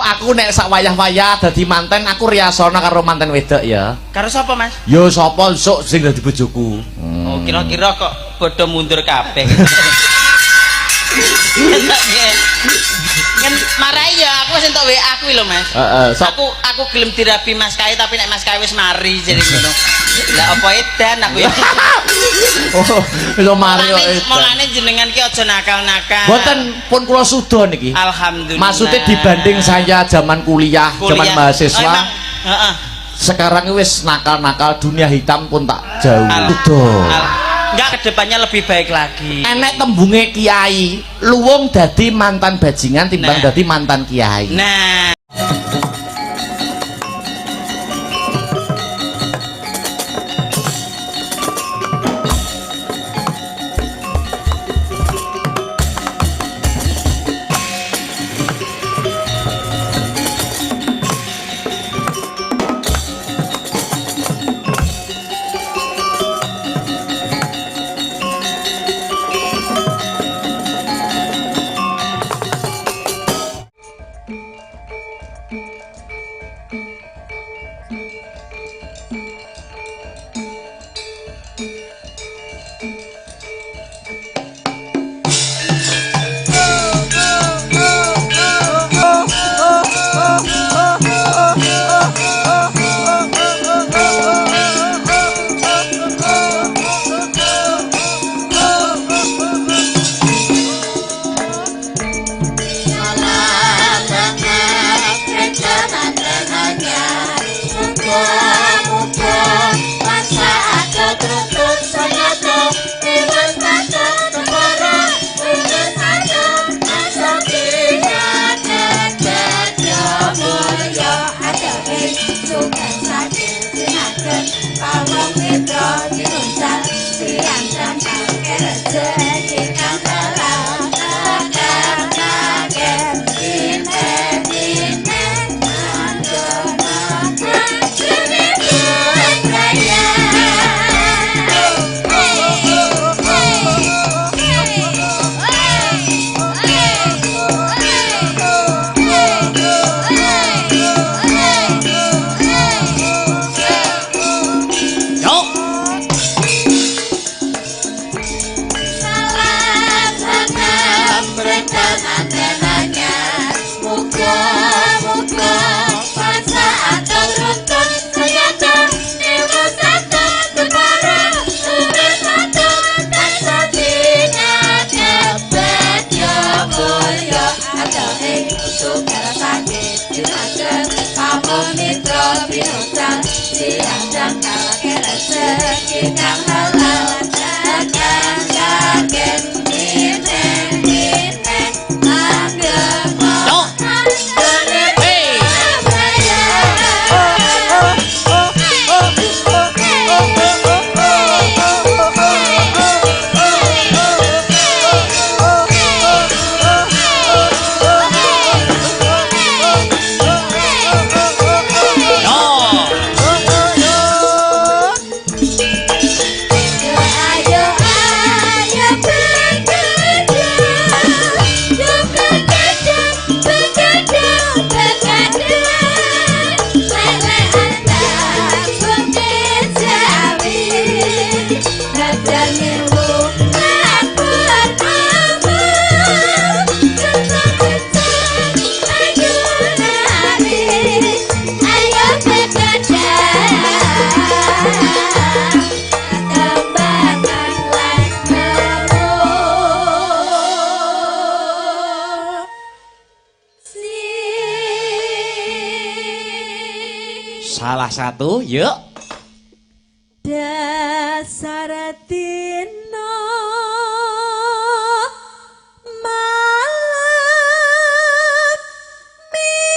aku nek sak wayah-wayah dadi manten aku riyasana karo manten wedok ya. Karo sapa, Mas? Yo sapa sok sing dadi bojoku. Oh, kira-kira kok padha mundur kabeh. Kan marai ya aku wis entuk WA kuwi lho, Mas. Aku gelem dirabi Mas Kai tapi nek Mas Kai wis mari jadi ngono. Lah apa edan aku ya. Oh, wis mari kok edan. Mulane jenengan ki aja nakal-nakal. Mboten pun kula suda niki. Alhamdulillah. Maksudnya dibanding saya zaman kuliah, zaman mahasiswa. Heeh. Sekarang wis nakal-nakal dunia hitam pun tak jauh. Enggak, kedepannya lebih baik lagi. Enek tembunge kiai, luwung dadi mantan bajingan timbang dadi mantan kiai. Nah. Salah satu, yuk. Dasar dino malam minggu.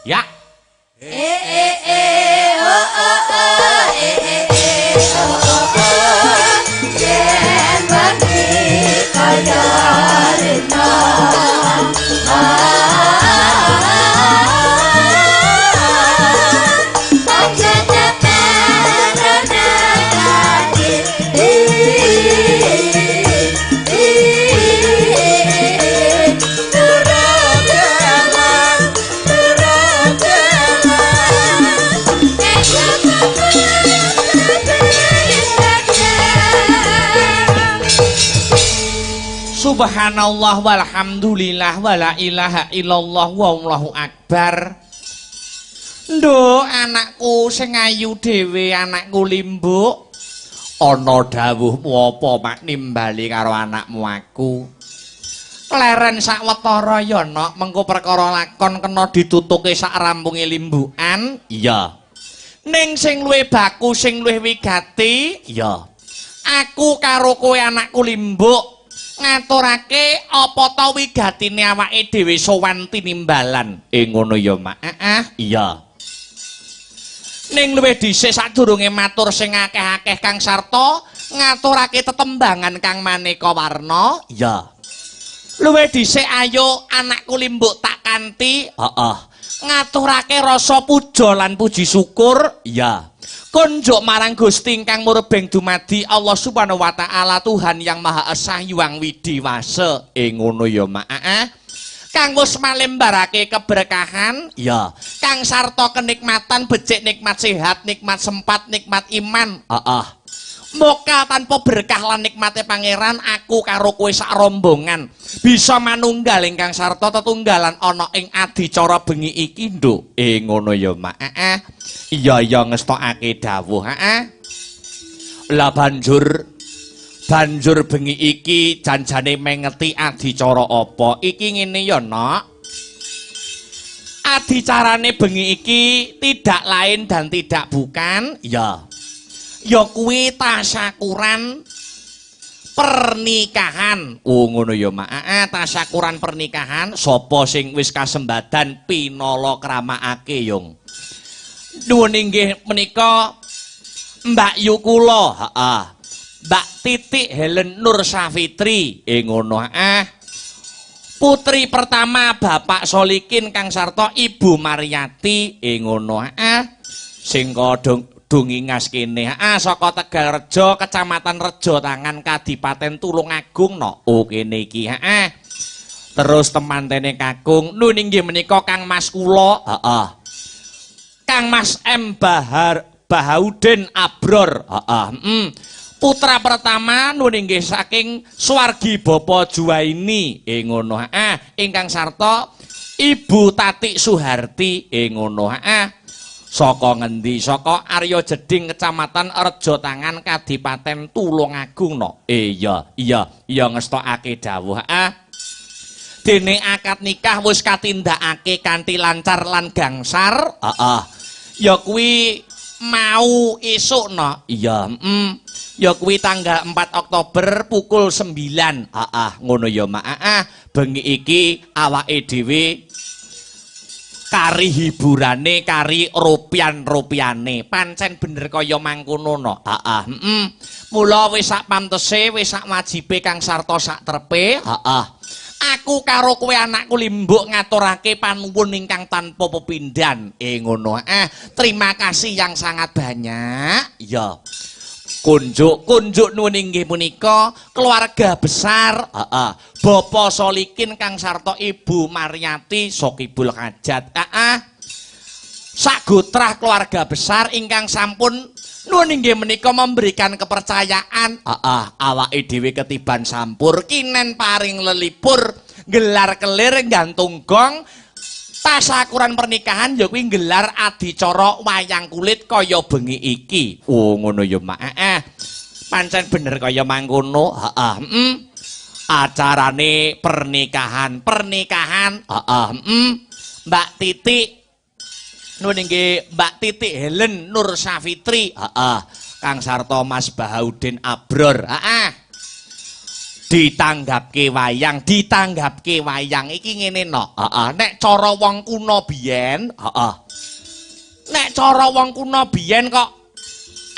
Ya. Jen bagi kaya rino. Subhanallah walhamdulillah wala ilaha illallah wallahu akbar. Nduk anakku sing ayu dhewe, anakku Limbuk. Ana dawuhmu apa mak nimbali karo anakmu aku? Kleren sawetara ya nok, mengko perkara lakon kena ditutuke sak rampunge limbukan. Iya. Ning sing luwih baku, sing luwih wigati, iya. Aku karo kowe anakku Limbuk ngaturake apa ta wigatine awake dhewe sowan tinimbalan. Ngono ya mak. Iya. Ning luwih dhisik sadurunge matur sing akeh-akeh Kang Sarta ngaturake tetembangan kang maneka warna. Iya. Luwih dhisik ayo anakku Limbuk tak kanthi. Ngaturake rasa puja lan puji syukur. Iya. Kunjuk marang Gusti ingkang murebeng dumadi Allah Subhanahu wa taala Tuhan yang Maha Esa Hyang Widiwase. Ngono ya mak. Kang wis malembarake keberkahan, ya. Kang sarta kenikmatan, becik nikmat sehat, nikmat sempat, nikmat iman. Moga tanpa berkah lan nikmate pangeran, aku karo kowe sak rombongan bisa manunggal ingkang sarta tetunggalan ana ing adicara bengi iki, Nduk. Ngono ya, Mak. Iya ya ngestokake dawuh, Lah banjur bengi iki janjane mengeti adicara apa? Iki ngene ya, Nok. Adicarane bengi iki tidak lain dan tidak bukan, ya kuwi tasyakuran pernikahan. Ngono ya, Mak. Tasyakuran pernikahan sapa sing wis kasembadan pinala kramakake, Yung. Nuwun inggih menika Mbak Yu kula, Mbak Titik Helen Nur Safitri, ngono. Putri pertama Bapak Solikin Kang Sarta Ibu Mariati, ngono. Sing dungingas kene, saka Tegalrejo, Kecamatan Rejo Tangan, Kadipaten Tulungagung, no. Kene iki, Terus temantene kakung, nun inggih menika Kang Mas kula, Kang Mas M Bahaudin Abror, putra pertama nun inggih saking Swargi Bapa Juwaini, ngono. Ingkang sarta Ibu Tati Suharti, ngono. Saka ngendi? Saka Arya Jeding Kecamatan Rejo Tangan Kadipaten Tulungagung, no. Iya ngestokake dawuh. Dene akad nikah wis katindakake kanthi lancar lan gangsar. Ya kuwi mau esuk, no. Iya, ya kuwi tanggal 4 Oktober pukul 9. Ngono ya, Mak. Bengi iki awake dhewe kari hiburane, kari rupian-rupiane. Pancen bener kaya mangkono, no. Mula wis sak pantese, wis sak wajibe Kang Sarta sak trepe. Aku karo kowe anakku Limbuk ngaturake panuwun ingkang tanpa pepindhan. Ngono. Terima kasih yang sangat banyak. Ya. Kunjuk nuwun inggih punika keluarga besar Bapak Solikin Kang Sarta Ibu Mariati Sokibul Hajat. Sagotrah keluarga besar ingkang sampun nuwun inggih menika memberikan kepercayaan. Awake dhewe ketiban sampur kinen paring lelipur gelar kelir gantung gong. Tasyakuran pernikahan ya kuwi nggelar adicara wayang kulit kaya bengi iki. Ngono ya, Mak. Pancen bener kaya mangkono. Acarane pernikahan. Mbak Titik nuwun inggih Mbak Titik Helen Nur Safitri. Kang Sarta Mas Bahaudin Abror. Ditanggapke wayang iki ngene, no. Nek cara wong kuna biyen, kok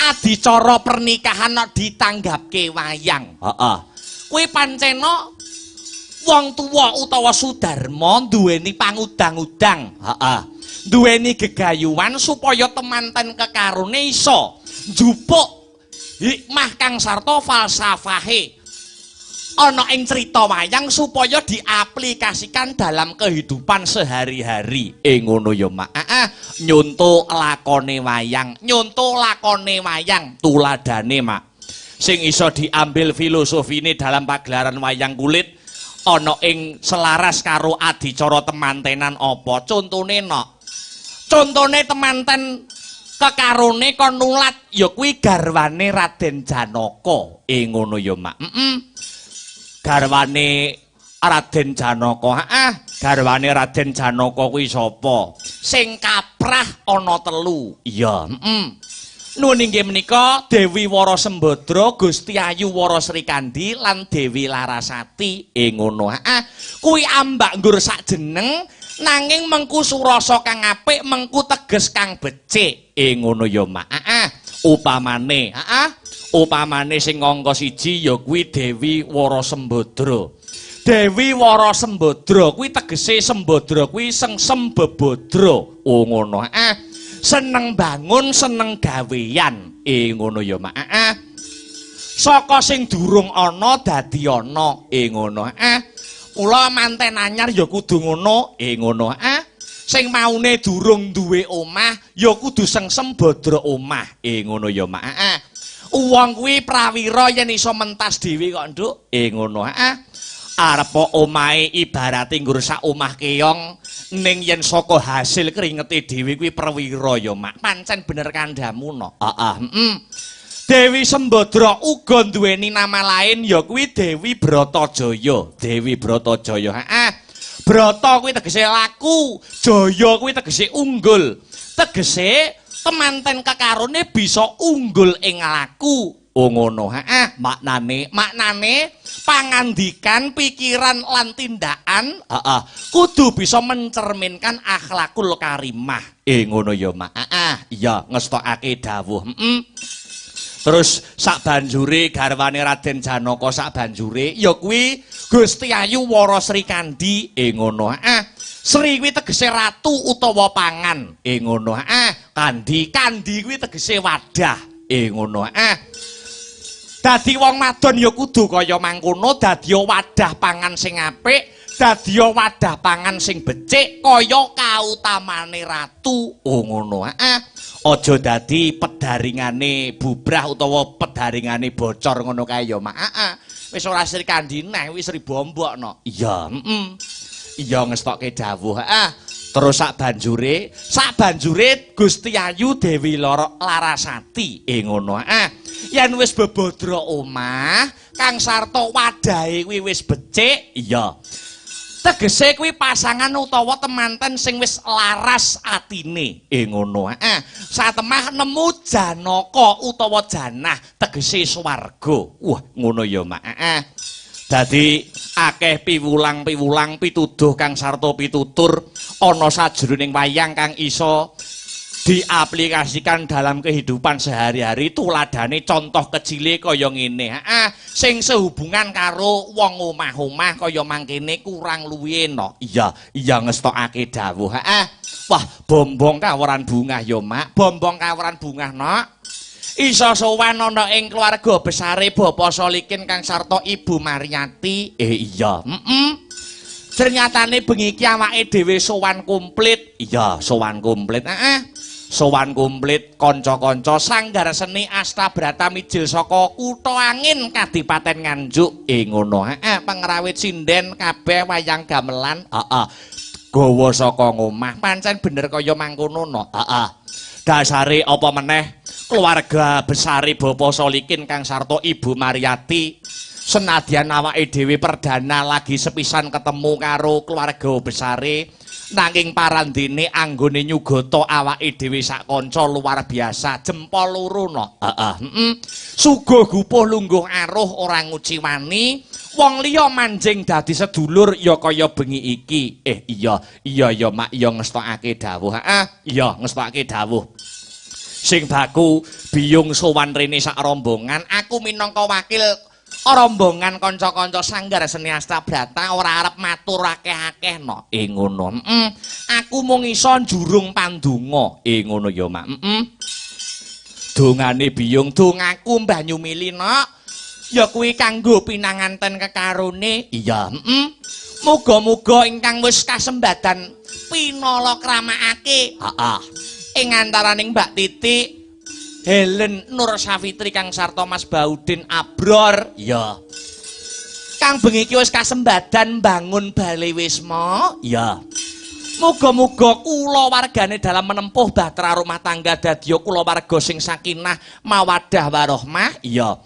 adicara pernikahan kok ditanggapke wayang. Kuwi pancena wong tuwa utawa sudarma duweni pangudang-udang, duweni gegayuhan supaya temanten kekarone iso njupuk hikmah Kang Sarta falsafahe ana ing cerita wayang supaya diaplikasikan dalam kehidupan sehari-hari. Ngono ya, Mak. Nyonto lakone wayang, tuladane, Mak. sing iso diambil filosofine dalam pagelaran wayang kulit ana ing selaras karo adicara temantenan apa contone nok contone temanten kekarone kon nulat ya kuwi garwane Raden Janaka ngono ya Mak garwane Raden Janaka garwane Raden Janaka kuwi sapa sing kaprah ana 3 iya nuwun inggih menika Dewi Wara Sembadra Gusti Ayu Wara Srikandi lan Dewi Larasati ngono kuwi ambak nggur sak jeneng nanging mengku surasa kang apik mengku teges kang becik ngono ya Mak upamane sing angka 1 ya kuwi Dewi Wara Sembadra Dewi Wara Sembadra kuwi tegese Sembadra kuwi sengsem bebodra ngono seneng bangun seneng gawean ngono ya Mak saka sing durung ana dadi ana ngono kula manten anyar ya kudu ngono ngono sing maune durung duwe omah ya kudu sengsem bodro omah ngono ya Mak wong kuwi prawira yen iso mentas dhewe kok Nduk ngono arep omahe ibarate ngrusak omah keong ning yen saka hasil kringete dhewe kuwi perwira ya Mak pancen bener kandhamu no Dewi Sembadra uga duweni nama lain ya kuwi Dewi Bratajaya Dewi Bratajaya Brata kuwi tegese laku Jaya kuwi tegese unggul tegese temanten kekarone bisa unggul ing laku ngono maknane pangandikan pikiran lan tindakan kudu bisa mencerminkan akhlakul karimah ngono ya Mak iya ngestokake dawuh terus sak banjure garwane Raden Janaka sak banjure ya kuwi Gusti Ayu Wara Srikandi ngono Sri kuwi tegese ratu utawa pangan ngono kandi kuwi tegese wadah ngono dadi wong madon ya kudu kaya mangkono dadi wadah pangan sing apik dadi wadah pangan sing becik kaya kautamane ratu ngono aja dadi pedaringane bubrah utawa pedaringane bocor ngono kae ya Mak wis ora Srikandi neh wis Sri Bombok no iya iya ngestokke dawuh terus sak banjure Gusti Ayu Dewi Larasati ngono yen wis bebodro omah kang sarta wadahe kuwi wis becik iya tegese kuwi pasangan utawa temanten sing wis laras atine ngono satemah nemu Janaka utawa janah tegese swarga wah ngono ya Mak dadi akeh piwulang pituduh kang sarta pitutur ana sajroning wayang kang iso diaplikasikan dalam kehidupan sehari-hari tuladane contoh kecile kaya ngene sing sehubungan karo wong omah-omah kaya mangkene kurang luwihe no iya ngestokake dawuh wah bombong kaweran bungah ya Mak bombong kaweran bungah no iso sowan ana ing keluarga besare Bapak Solikin kang sarta Ibu Mariati iya ternyatane bengi iki awake dhewe sowan komplit iya sowan komplit sowan komplit kanca-kanca sanggar seni Astabrata mijil saka Kutha Angin Kadipaten Nganjuk ngono pengrawit sinden kabeh wayang gamelan gawa saka ngomah pancen bener kaya mangkono no dasare apa meneh keluarga besare Bapak Solikin kang sarta Ibu Mariati senadyan awake dhewe perdana lagi sepisan ketemu karo keluarga besare nanging parandene anggone nyugata awake dhewe sak kanca luar biasa jempol loro no suguh gupuh lungguh aruh ora nguciwani wong liya manjing dadi sedulur ya kaya bengi iki iya ya Mak ya ngestokake dawuh iya ngestokake dawuh sing baku biyung sowan rene sak rombongan aku minangka wakil rombongan kanca-kanca sanggar seni Astabrata ora arep matur akeh-akeh no ngono aku mung iso njurung pandonga ngono ya Mak dongane biyung dongaku Mbah Nyumili no ya kuwi kanggo pinanganten kekarone iya muga-muga ingkang wis kasembadan pinala kramakake ing antaraning Mbak Titik Helen Nur Safitri kang sarta Mas Baudin Abror ya kang bengi iki wis kasembadan bangun Bale Wisma ya muga-muga kula wargane dalam menempuh bahtera rumah tangga dadya kula warga sing sakinah mawaddah warahmah ya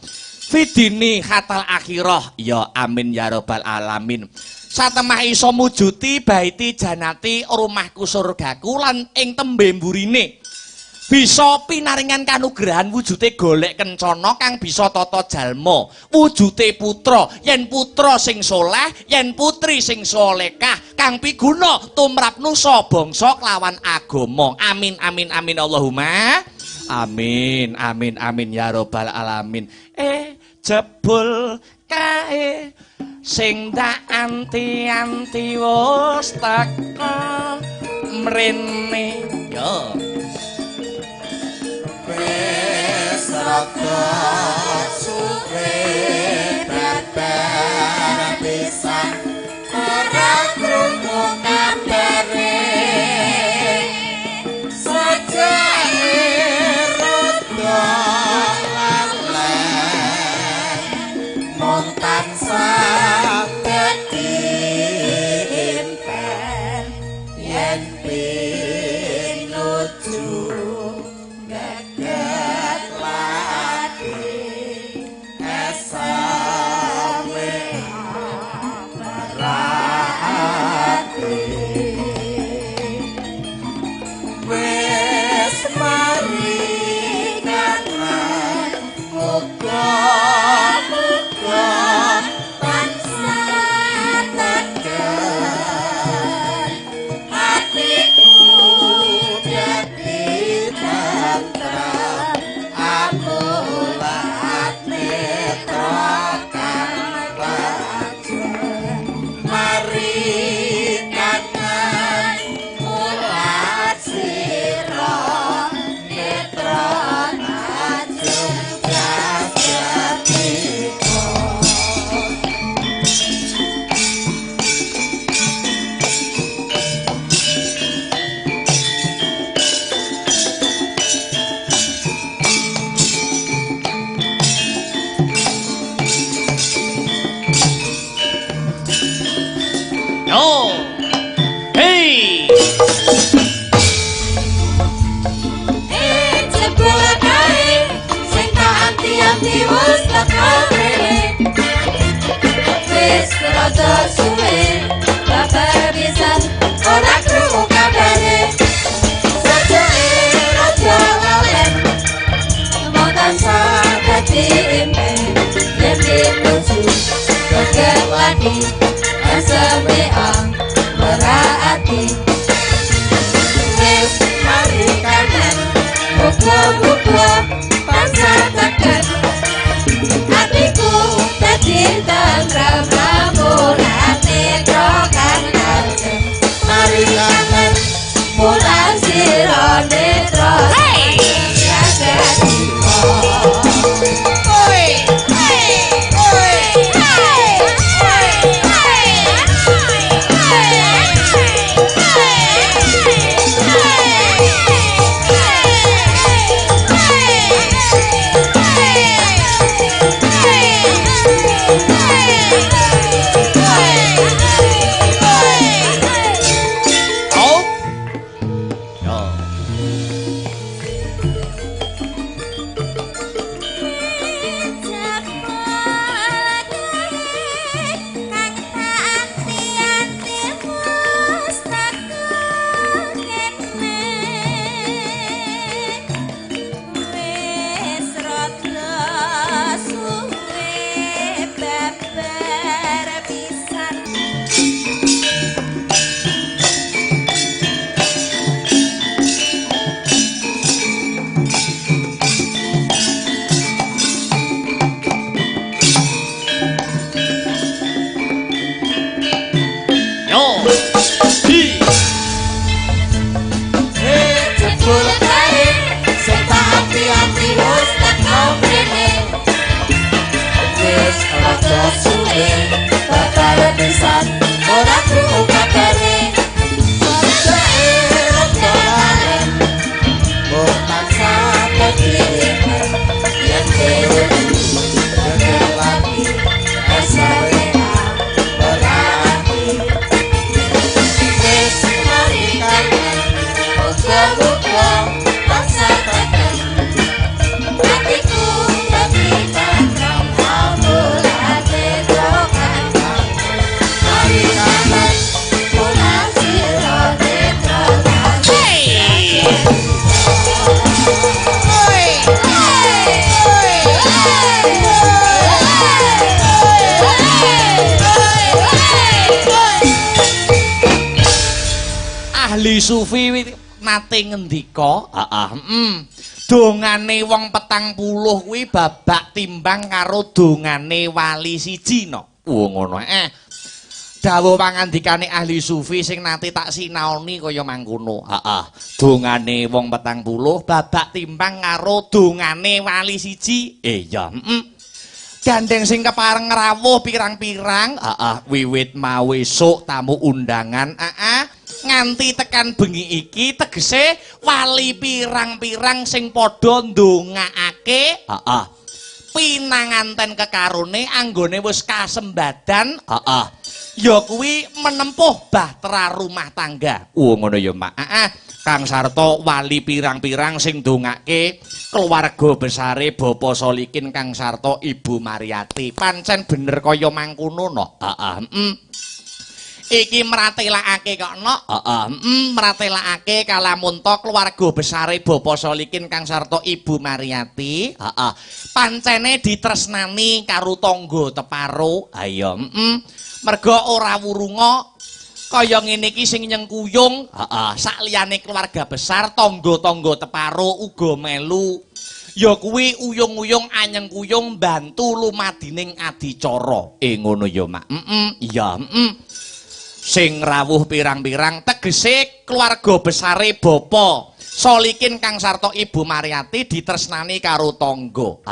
fidini khatal akhirah ya amin ya rabbal alamin satemah iso mujuti baiti janati rumahku surgaku lan ing tembe mburine bisa pinaringan kanugrahan wujute golek kencana kang bisa tata jalma wujute putra yen putra sing soleh yen putri sing solekah kang piguna tumrap nusa bangsa kelawan agama amin amin amin Allahumma amin amin amin ya rabbal alamin jebul kae sing dak anti-anti wis teka mrene yo wis rada suwe datar pisan ora krungu kabare sajake rada laleh mung tansah dadi impen yen pinuju ahli sufi nate ngendika, dongane wong 40 kuwi babak timbang karo dongane wali siji no. Ngono. Dawuh pangandikane ahli sufi sing nate tak sinaoni kaya mangkono. Dongane wong 40 babak timbang karo dongane wali siji. Ya, gandeng sing kepareng rawuh pirang-pirang, wiwit mau esuk tamu undangan, nganti tekan bengi iki tegese wali pirang-pirang sing padha ndongaake, pinanganten kekarone anggone wis kasembadan, ya kuwi menempuh bahtera rumah tangga. Ngono ya, Mak. Kang Sarta wali pirang-pirang sing ndongake keluarga besare Bapak Solikin Kang Sarta Ibu Mariati. Pancen bener kaya mangkono no. Iki mratelakake kok no. Mratelakake kalamun to keluarga besare Bapak Solikin Kang Sarta Ibu Mariati. Pancene ditresnani karo tangga teparo. Ayo, merga ora wurunga kaya ngene iki sing nyengkuyung, sakliyane keluarga besar, tangga-tangga teparo uga melu. Ya kuwi uyung-uyung anyengkuyung bantu lumadining adicara. Ngono ya, Mak. Iya, sing rawuh pirang-pirang tegese keluarga besare Bapak Solikin Kang Sarta Ibu Mariati ditresnani karo tangga.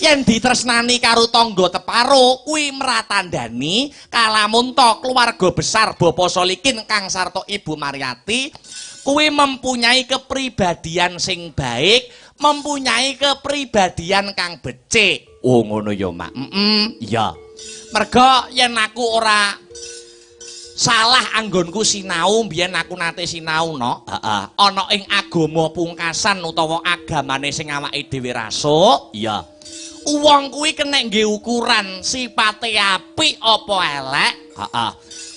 Yen ditresnani karo tangga teparo kuwi mratandani kalamun to keluarga besar Bapak Solikin Kang Sarta Ibu Mariati kuwi mempunyai kepribadian sing baik, mempunyai kepribadian kang becik. Ngono ya, Mak. Ya. Merga yen aku ora salah anggonku sinau, biyen aku nate sinau no. Ana ing agama pungkasan utawa agamane sing awake dhewe rasuk, ya. Wong kuwi kenek nggih ukuran sipate apik apa elek,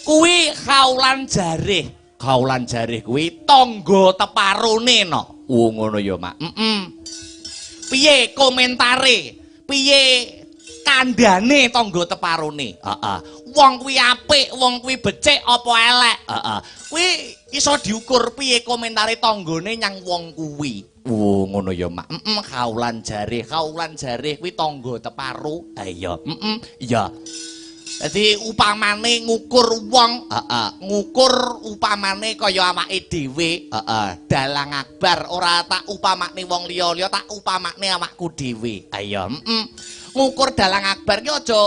kuwi kaulan jarih. Kaulan jarih kuwi tangga teparone no. Ngono ya, Mak. Piye komentare? Piye kandhane tangga teparone? Wong kuwi apik, wong kuwi becik apa elek? Kuwi iso diukur piye komentare tanggane nyang wong kuwi. Ngono ya, Mak. Kaulan jarih kuwi tangga teparo. Iya. Iya. Dadi upamane ngukur wong, ngukur upamane kaya awake dhewe, dalang akbar ora tak upamakne wong liya-liya, tak upamakne awakku dhewe. Iya. Ngukur dalang akbar ki aja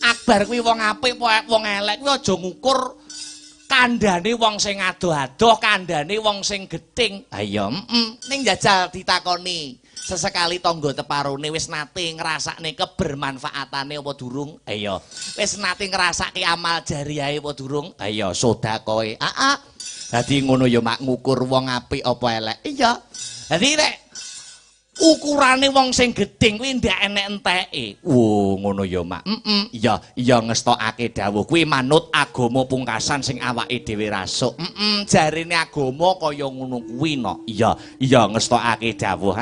akbar kuwi wong apik apa wong elek kuwi aja ngukur kandhane wong sing adoh-adoh, kandhane wong sing gething. Ayo, ning njajal ditakoni, sesekali tangga teparone wis nate ngrasakne kebermanfaatane apa durung? Ayo, wis nate ngrasake amal jariyahe apa durung? Ayo, sedekahe. Dadi ngono ya, Mak, ngukur wong apik apa elek. Iya. Dadi nek ukurane wong sing gething kuwi ndak enek enteke. Ngono ya, Mak. Iya ngestokake dawuh kuwi manut agama pungkasan sing awake dhewe rasuk. Jarine agama kaya ngono kuwi no. Iya ngestokake dawuh.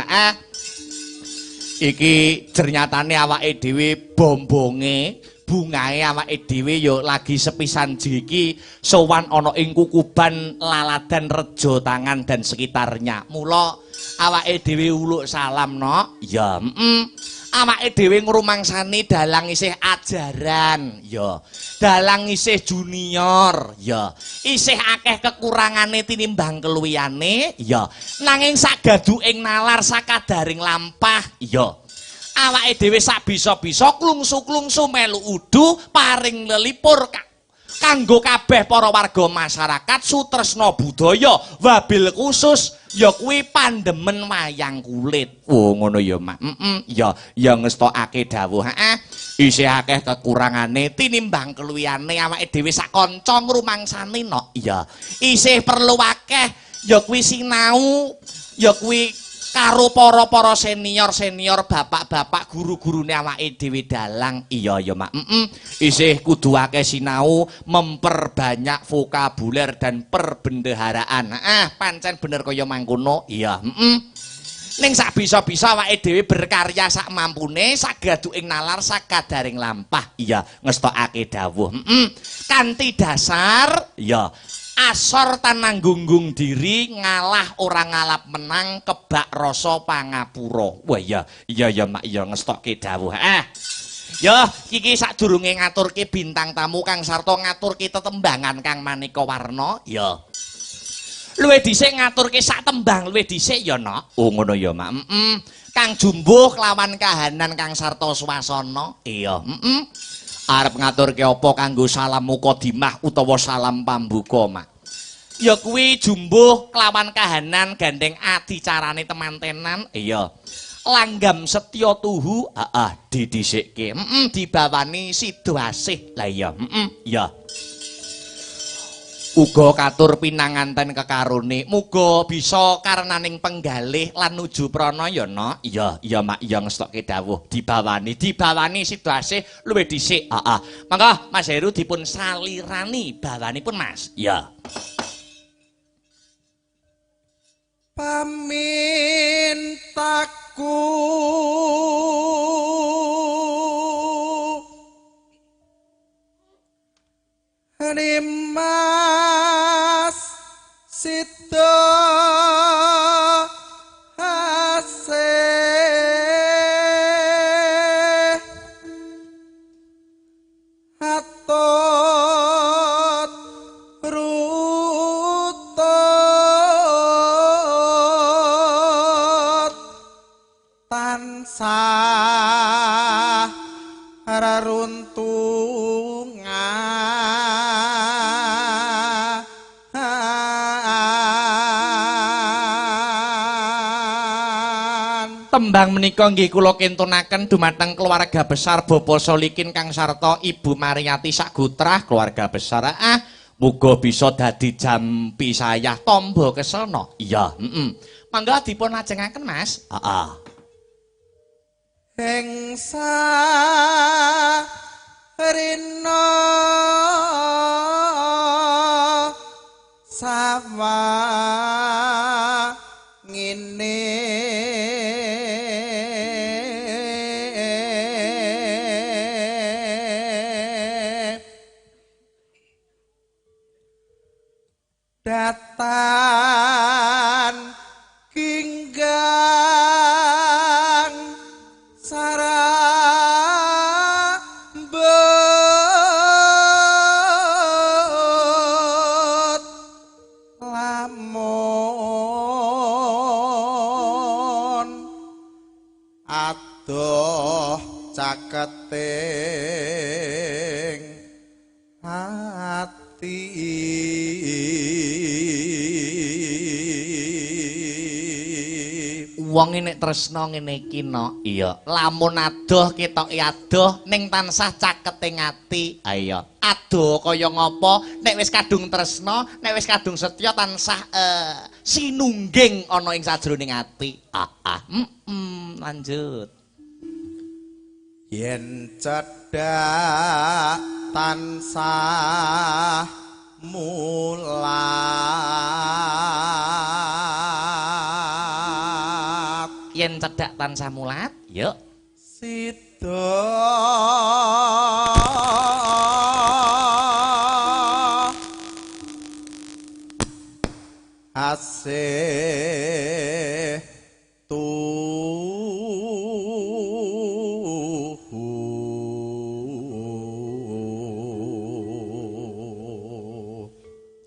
Iki ternyatane awake dhewe bombonge, bungae awake dhewe ya lagi sepisan iki sowan ana ing Kukuban, Laladan, Rejo Tangan dan sekitarnya. Mula awake dhewe uluk salam no. Ya, awake dhewe ngrumangsani dalang isih ajaran, ya. Dalang isih junior, ya. Isih akeh kekurangane tinimbang keluwihane, ya. Nanging sagaduking nalar sakadaring lampah, ya. Awake dhewe sak bisa-bisa klungsu-klungsu melu udu paring lelipur kanggo kabeh para warga masyarakat sutresna budaya, wabil khusus ya kuwi pandemen wayang kulit. Ngono ya, Mak. Ya ngestokake dawuh. Isih akeh kekurangane tinimbang keluwihane awake dhewe sak kanca ngrumangsani no. Iya. Isih perlu akeh ya kuwi sinau, ya kuwi karo para senior-senior, bapak-bapak, guru-gurune awake dhewe dalang. Iya ya, Mak. Isih kudu akeh sinau, memperbanyak vokabuler dan perbendaharaan. Pancen bener kaya mangkono. Iya. Ning sak bisa-bisa awake dhewe berkarya sak mampune, sagaduking nalar sakadaring lampah. Iya, ngestokake dawuh. Kanthi dasar ya Asor tanang gunggung diri ngalah orang ngalap menang kebak rasa pangapura. Wah iya mak iya ngestokke dawuh. Ya iki sadurunge ngaturke bintang tamu Kang Sarta ngaturke tetembangan Kang Maneka Warna. Ya. Luwih dhisik ngaturke sak tembang luwih dhisik ya Nok. Oh ngono ya mak. Kang Jumbuh lawan kahanan Kang Sarta Swasana. Iya. Arep ngaturke apa kanggo salam mukadimah utawa salam pambuka, Mak? Ya kuwi Jumbuh kelawan kahanan gandeng adicarane temantenan. Iya. Langgam setya tuhu, didhisikke. Dibawani sida asih. Lah iya, ya. Uga katur pinanganten kekarone muga bisa karenaning penggalih lan nuju prana ya Nok. Iya mak iya ngestokke dawuh dibawani sida asih luwih dhisik. Mangga Mas Heru dipun salirani bawanipun Mas. Ya. Pamintaku Rimas sida asih atut rutut tansah Tembang menika nggih kula kintunaken dumateng keluarga besar Bapak Solikin Kang Sarta Ibu Mariati Sagutrah keluarga besar. Muga bisa dadi jampi sayah tamba kesana. Iya, Mangga dipun lajengaken Mas. Ing sarina sawa ngene datan kinggang sarambut lamun adoh caketing ati wong nek tresna ngene iki no. Iya, lamun adoh ketoke adoh ning tansah caketing ati. Iya, adoh kaya ngapa nek wis kadung tresna, nek wis kadung setya tansah sinungging ana ing sajroning ati. Lanjut. Yen cedhak tansah mulat Yen cedhak tansah mulat, yuk. sida asih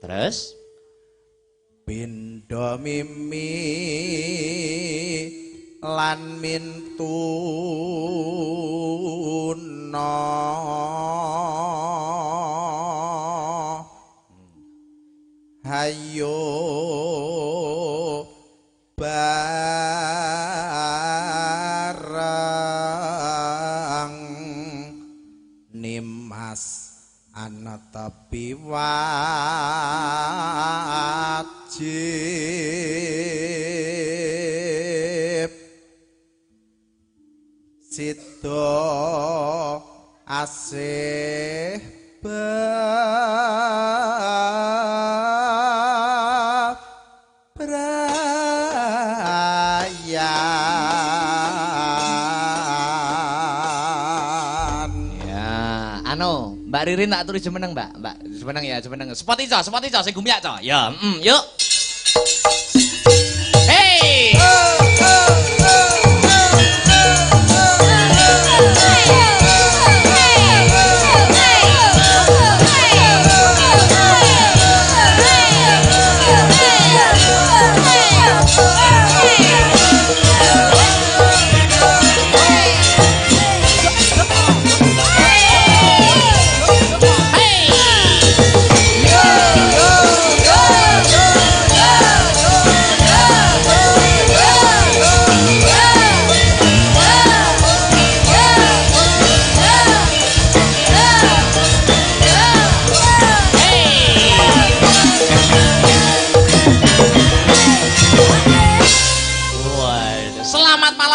Terus pindha mimi lan mintuna hayo barang nimas ana tapi wajib sida asih bebrayan. ya Mbak Ririn tak turi jemeneng, Mbak. Mbak jemeneng ya, jemeneng. Spot ijo sing gumyak, Co. Ya, yuk. Hey!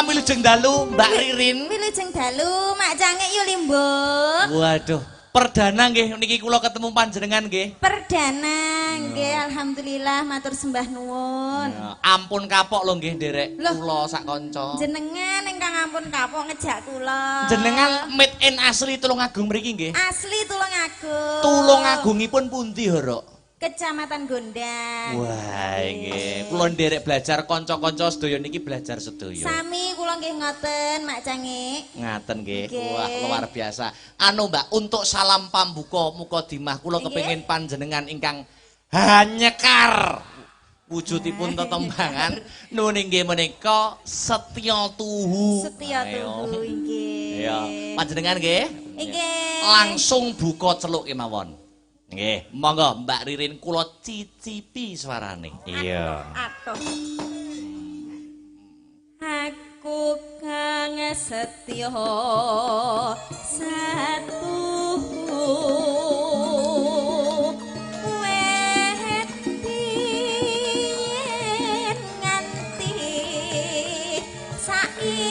Wilujeng dalu Mbak Ririn. Wilujeng dalu Mak Cangik yu limbo. Waduh, perdana nggih niki kula ketemu panjenengan nggih. Perdana nggih, alhamdulillah matur sembah nuwun. Ya, ampun kapok lho nggih nderek kula sak kanca. Jenengan ingkang ampun kapok ngejak kula. Jenengan made in asli Tulungagung mriki nggih. Asli Tulungagung. Tulungagungipun pundi, Horok? Kecamatan Gondang. Wah, nggih. Kula nderek belajar kanca-kanca sedaya niki belajar sedaya. Sami kula nggih ngoten, Mak Cangik. Ngaten nggih. Wah, luar biasa. Anu, Mbak, untuk salam pambuka mukadimah kula kepengin panjenengan ingkang hanyekar wujudipun tetembangan nun inggih menika Setya Tuhu. Setya Tuhu inggih. Ya, panjenengan nggih. Inggih. Langsung Buka celuk kemawon. Nggih, monggo Mbak Ririn kula cicipi suarane. Iya. Atuh. Aku kang setya satu wet biyen nganti saiki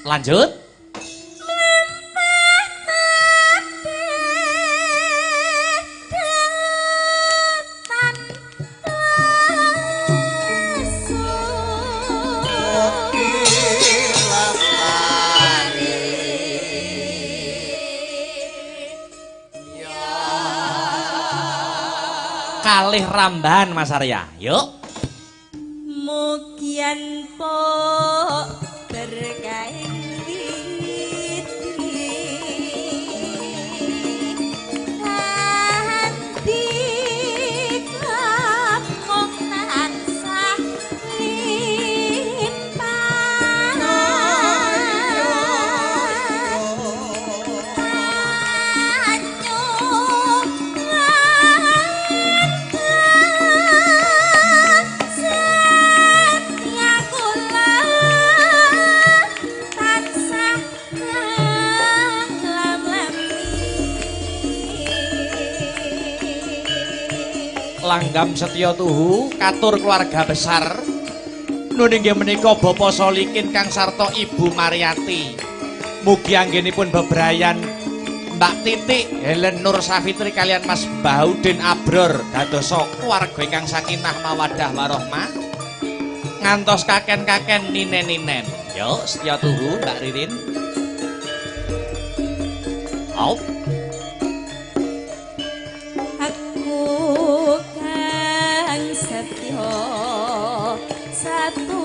lanjut. Kalih rambahan Mas Arya, yuk. Mugian po berkain Langgam Setya Tuhu katur keluarga besar nun inggih menika Bapak Solikin Kang sarta Ibu Mariati. Mugi anggenipun bebrayan Mbak Titik, Helen Nur Safitri kalian Mas Baudin Abror dadosa keluarga ingkang sakinah mawaddah warahmah. Ngantos kaken-kaken ninen-ninen. Yo Setya Tuhu Mbak Ririn. Au. Aku Kang Setya satu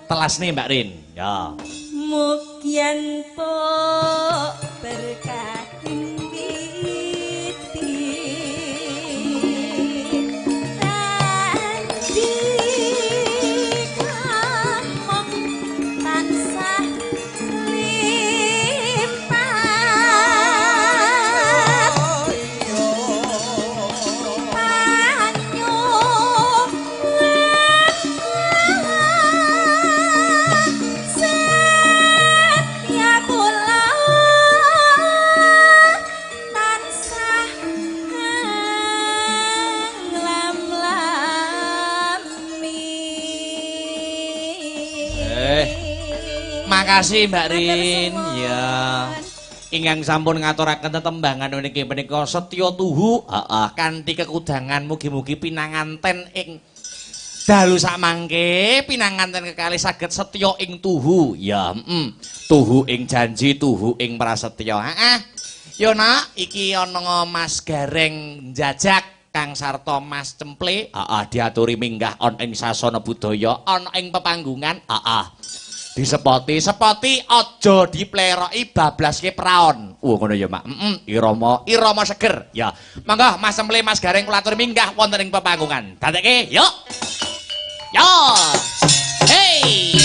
telas nih Mbak Rin. Ya. Mugian po berkah witi radi kamong tansah Makasih Mbak Rin. Ya. Ingkang sampun ngaturaken tetembangan niki menika Setya Tuhu, heeh, kanthi kekudangan mugi-mugi pinanganten ing dalu samangke pinanganten kekalih saged setya ing tuhu. Ya, tuhu ing janji, tuhu ing prasetya. Heeh. Yo nak, iki ana Mas Gareng Jajak Kang sarta Mas Cemple, heeh, diaturi minggah ana ing sasana budaya, ana ing pepanggungan, heeh. Disepoti aja dipleroki bablaske praon. Ngono ya, Mak. Irama seger. Ya. Monggo Mas Semple Mas Gareng kula aturi minggah wonten ing pepanggungan. Dadekke, yuk. Yo. Hey.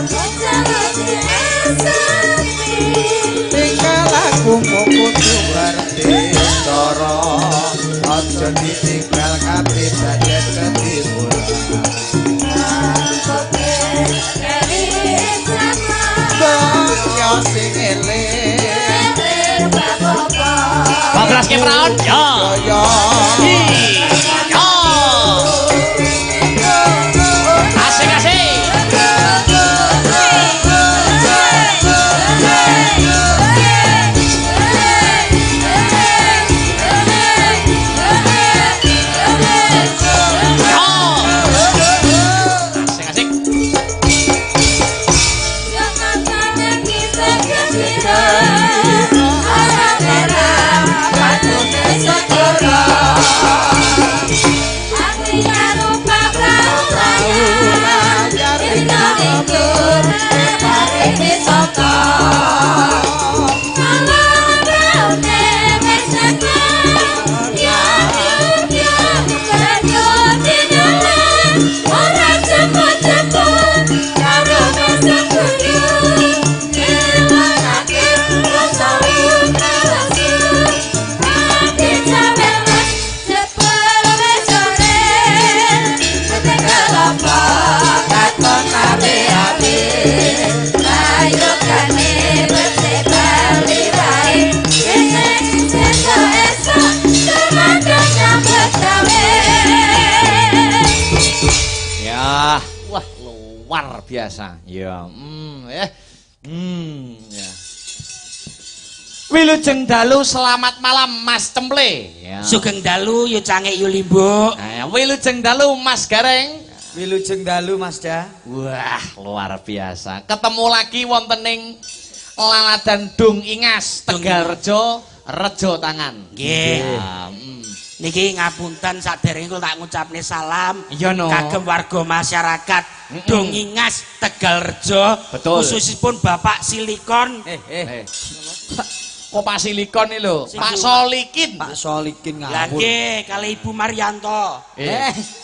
Jangan praon. Yo. Yo. Yo. Asik-asik. Wah, luar biasa. Ya, ya. Wilujeng dalu selamat malam Mas Cemple. Ya. Sugeng dalu yo cangek yo limbuk. Wilujeng dalu Mas Gareng. Wilujeng dalu Mas Da. Wah, luar biasa. Ketemu lagi wonten ing Laladan Dung Ingas, Tegalrejo, Rejo Tangan. Nggih. Niki ngapunten saderenge kula tak ngucapne salam Iya no. kagem warga masyarakat Dung Ingas Tegalrejo. Betul. Khususipun Bapak Silikon. Kok Pak Silikon iki lho, Pak Solikin. Pak Solikin Lah ngawur. nggih kali Ibu Marianto.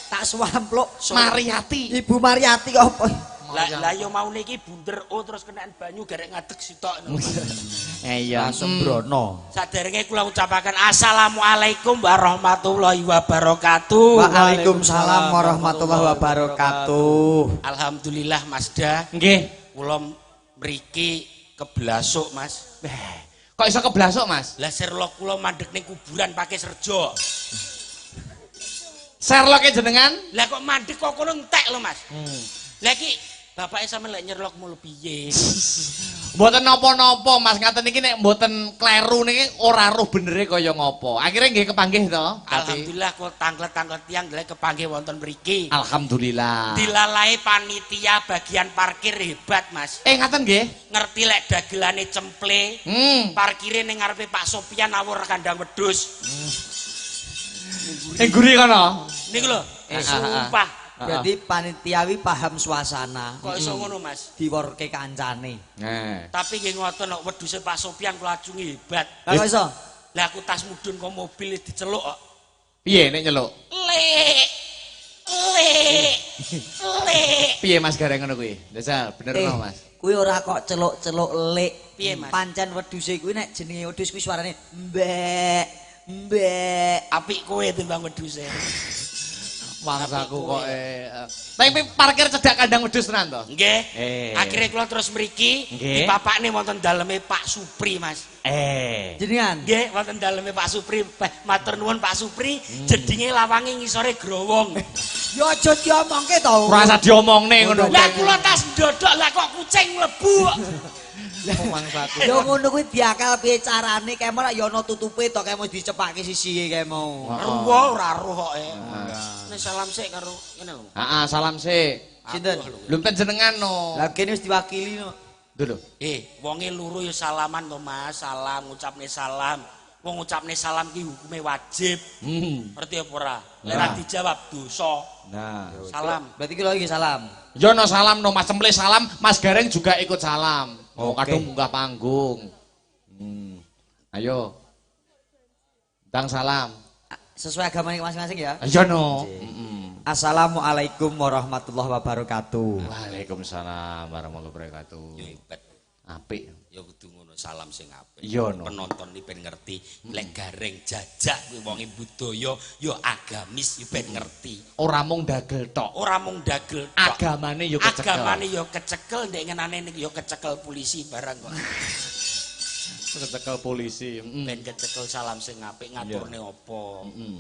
Tak swampluk. Mariati. Ibu Mariati apa? Lah yo mau niki bunder terus kenaan banyu garek ngadeg sitok. Iya, Sembrono. Saderenge kula ucapaken assalamualaikum warahmatullahi wabarakatuh. Waalaikumsalam warahmatullahi wabarakatuh. Alhamdulillah Mas Da. Nggih. Kula mriki keblasuk Mas. Kok iso keblasuk, Mas? Lah Sherlock kula mandek ning kuburan pakai serjo. Sherlock jenengan? Lah kok mandek kok kono entek lho Mas. Lah iki bapake sampe lek nyerlok mulu piye? Mboten napa-napa, Mas. Ngaten iki nek mboten kleru niki ora roh benere kaya ngopo. Akhire nggih kepanggih to. Alhamdulillah kok tanglet-tanglet tiyang ndelok kepanggih wonten mriki. Alhamdulillah. Dilalai panitia bagian parkir hebat Mas. Ngaten nggih. Ngerti lek dagelane Cemple. Parkire ning ngarepe Pak Sopian awur kandang wedhus. Guri kono. Niku lho, sumpah. Berarti panitiawi paham suasana. Kok iso ngono Mas? Diworke kancane. Tapi nggih ngoten kok wedhuse Pak Sopian kula ajungi hebat. Lah kok iso? Lah aku tas mudhun kok mobil diceluk kok. Piye nek nyeluk? Lek. Piye Mas Gareng ngono kuwi? Dasar bener no, Mas. Kuwi ora kok celuk-celuk lik. Piye, Mas? Pancen wedhuse kuwi nek jenenge wedhus kuwi suarane mbek, mbek. Apik kowe timbang wedhuse. Mangsaku kok tapi parkir cedhak kandang wedhus tenan to? Nggih. Akhire kula terus mriki dipapakne wonten daleme Pak Supri, Mas. Jenengan? Nggih, wonten daleme Pak Supri. Matur nuwun Pak Supri, jedinge lawange ngisore growong. Ya aja diomongke to. Ora usah diomongne ngono. Lah kula tas ndodok lah kok kucing mlebu. Ya ngono kuwi diakal piye carane kemo lak ya ana tutupe to kemo dicepake sisihe kemo. Ruwo ora roh kok. Nek salam sik karo ngene lho. Heeh, salam sik. Sinten? Lho panjenengan no. Lah kene wis diwakili no. Lho. Wonge loro ya salaman to Mas, salam ngucapne salam. Wong ngucapne salam ki hukume wajib. Ngerti apa ora? Lek ora dijawab dosa. Nah, salam. Berarti ki lho iki salam. Yo no salam no Mas Cemple salam, Mas Gareng juga ikut salam. Oh, Oke. kadung munggah panggung. Ayo. Tang salam. Sesuai agama masing-masing ya. Yo no. Assalamualaikum warahmatullahi wabarakatuh. Waalaikumsalam warahmatullahi wabarakatuh. Yo hebat. Apik. Ya kudu ngono salam sing apik. Iya no. Penonton iki ben ngerti lek Gareng jajak kuwi wonge budaya ya agamis ya ben ngerti. Ora mung dagel tok. Ora mung dagel tok. Agamane yo kecekel. Agamane ya kecekel ndek ngenane niku ya kecekel polisi barang kok. Kecekel polisi. Ben kecekel salam sing apik ngaturne apa?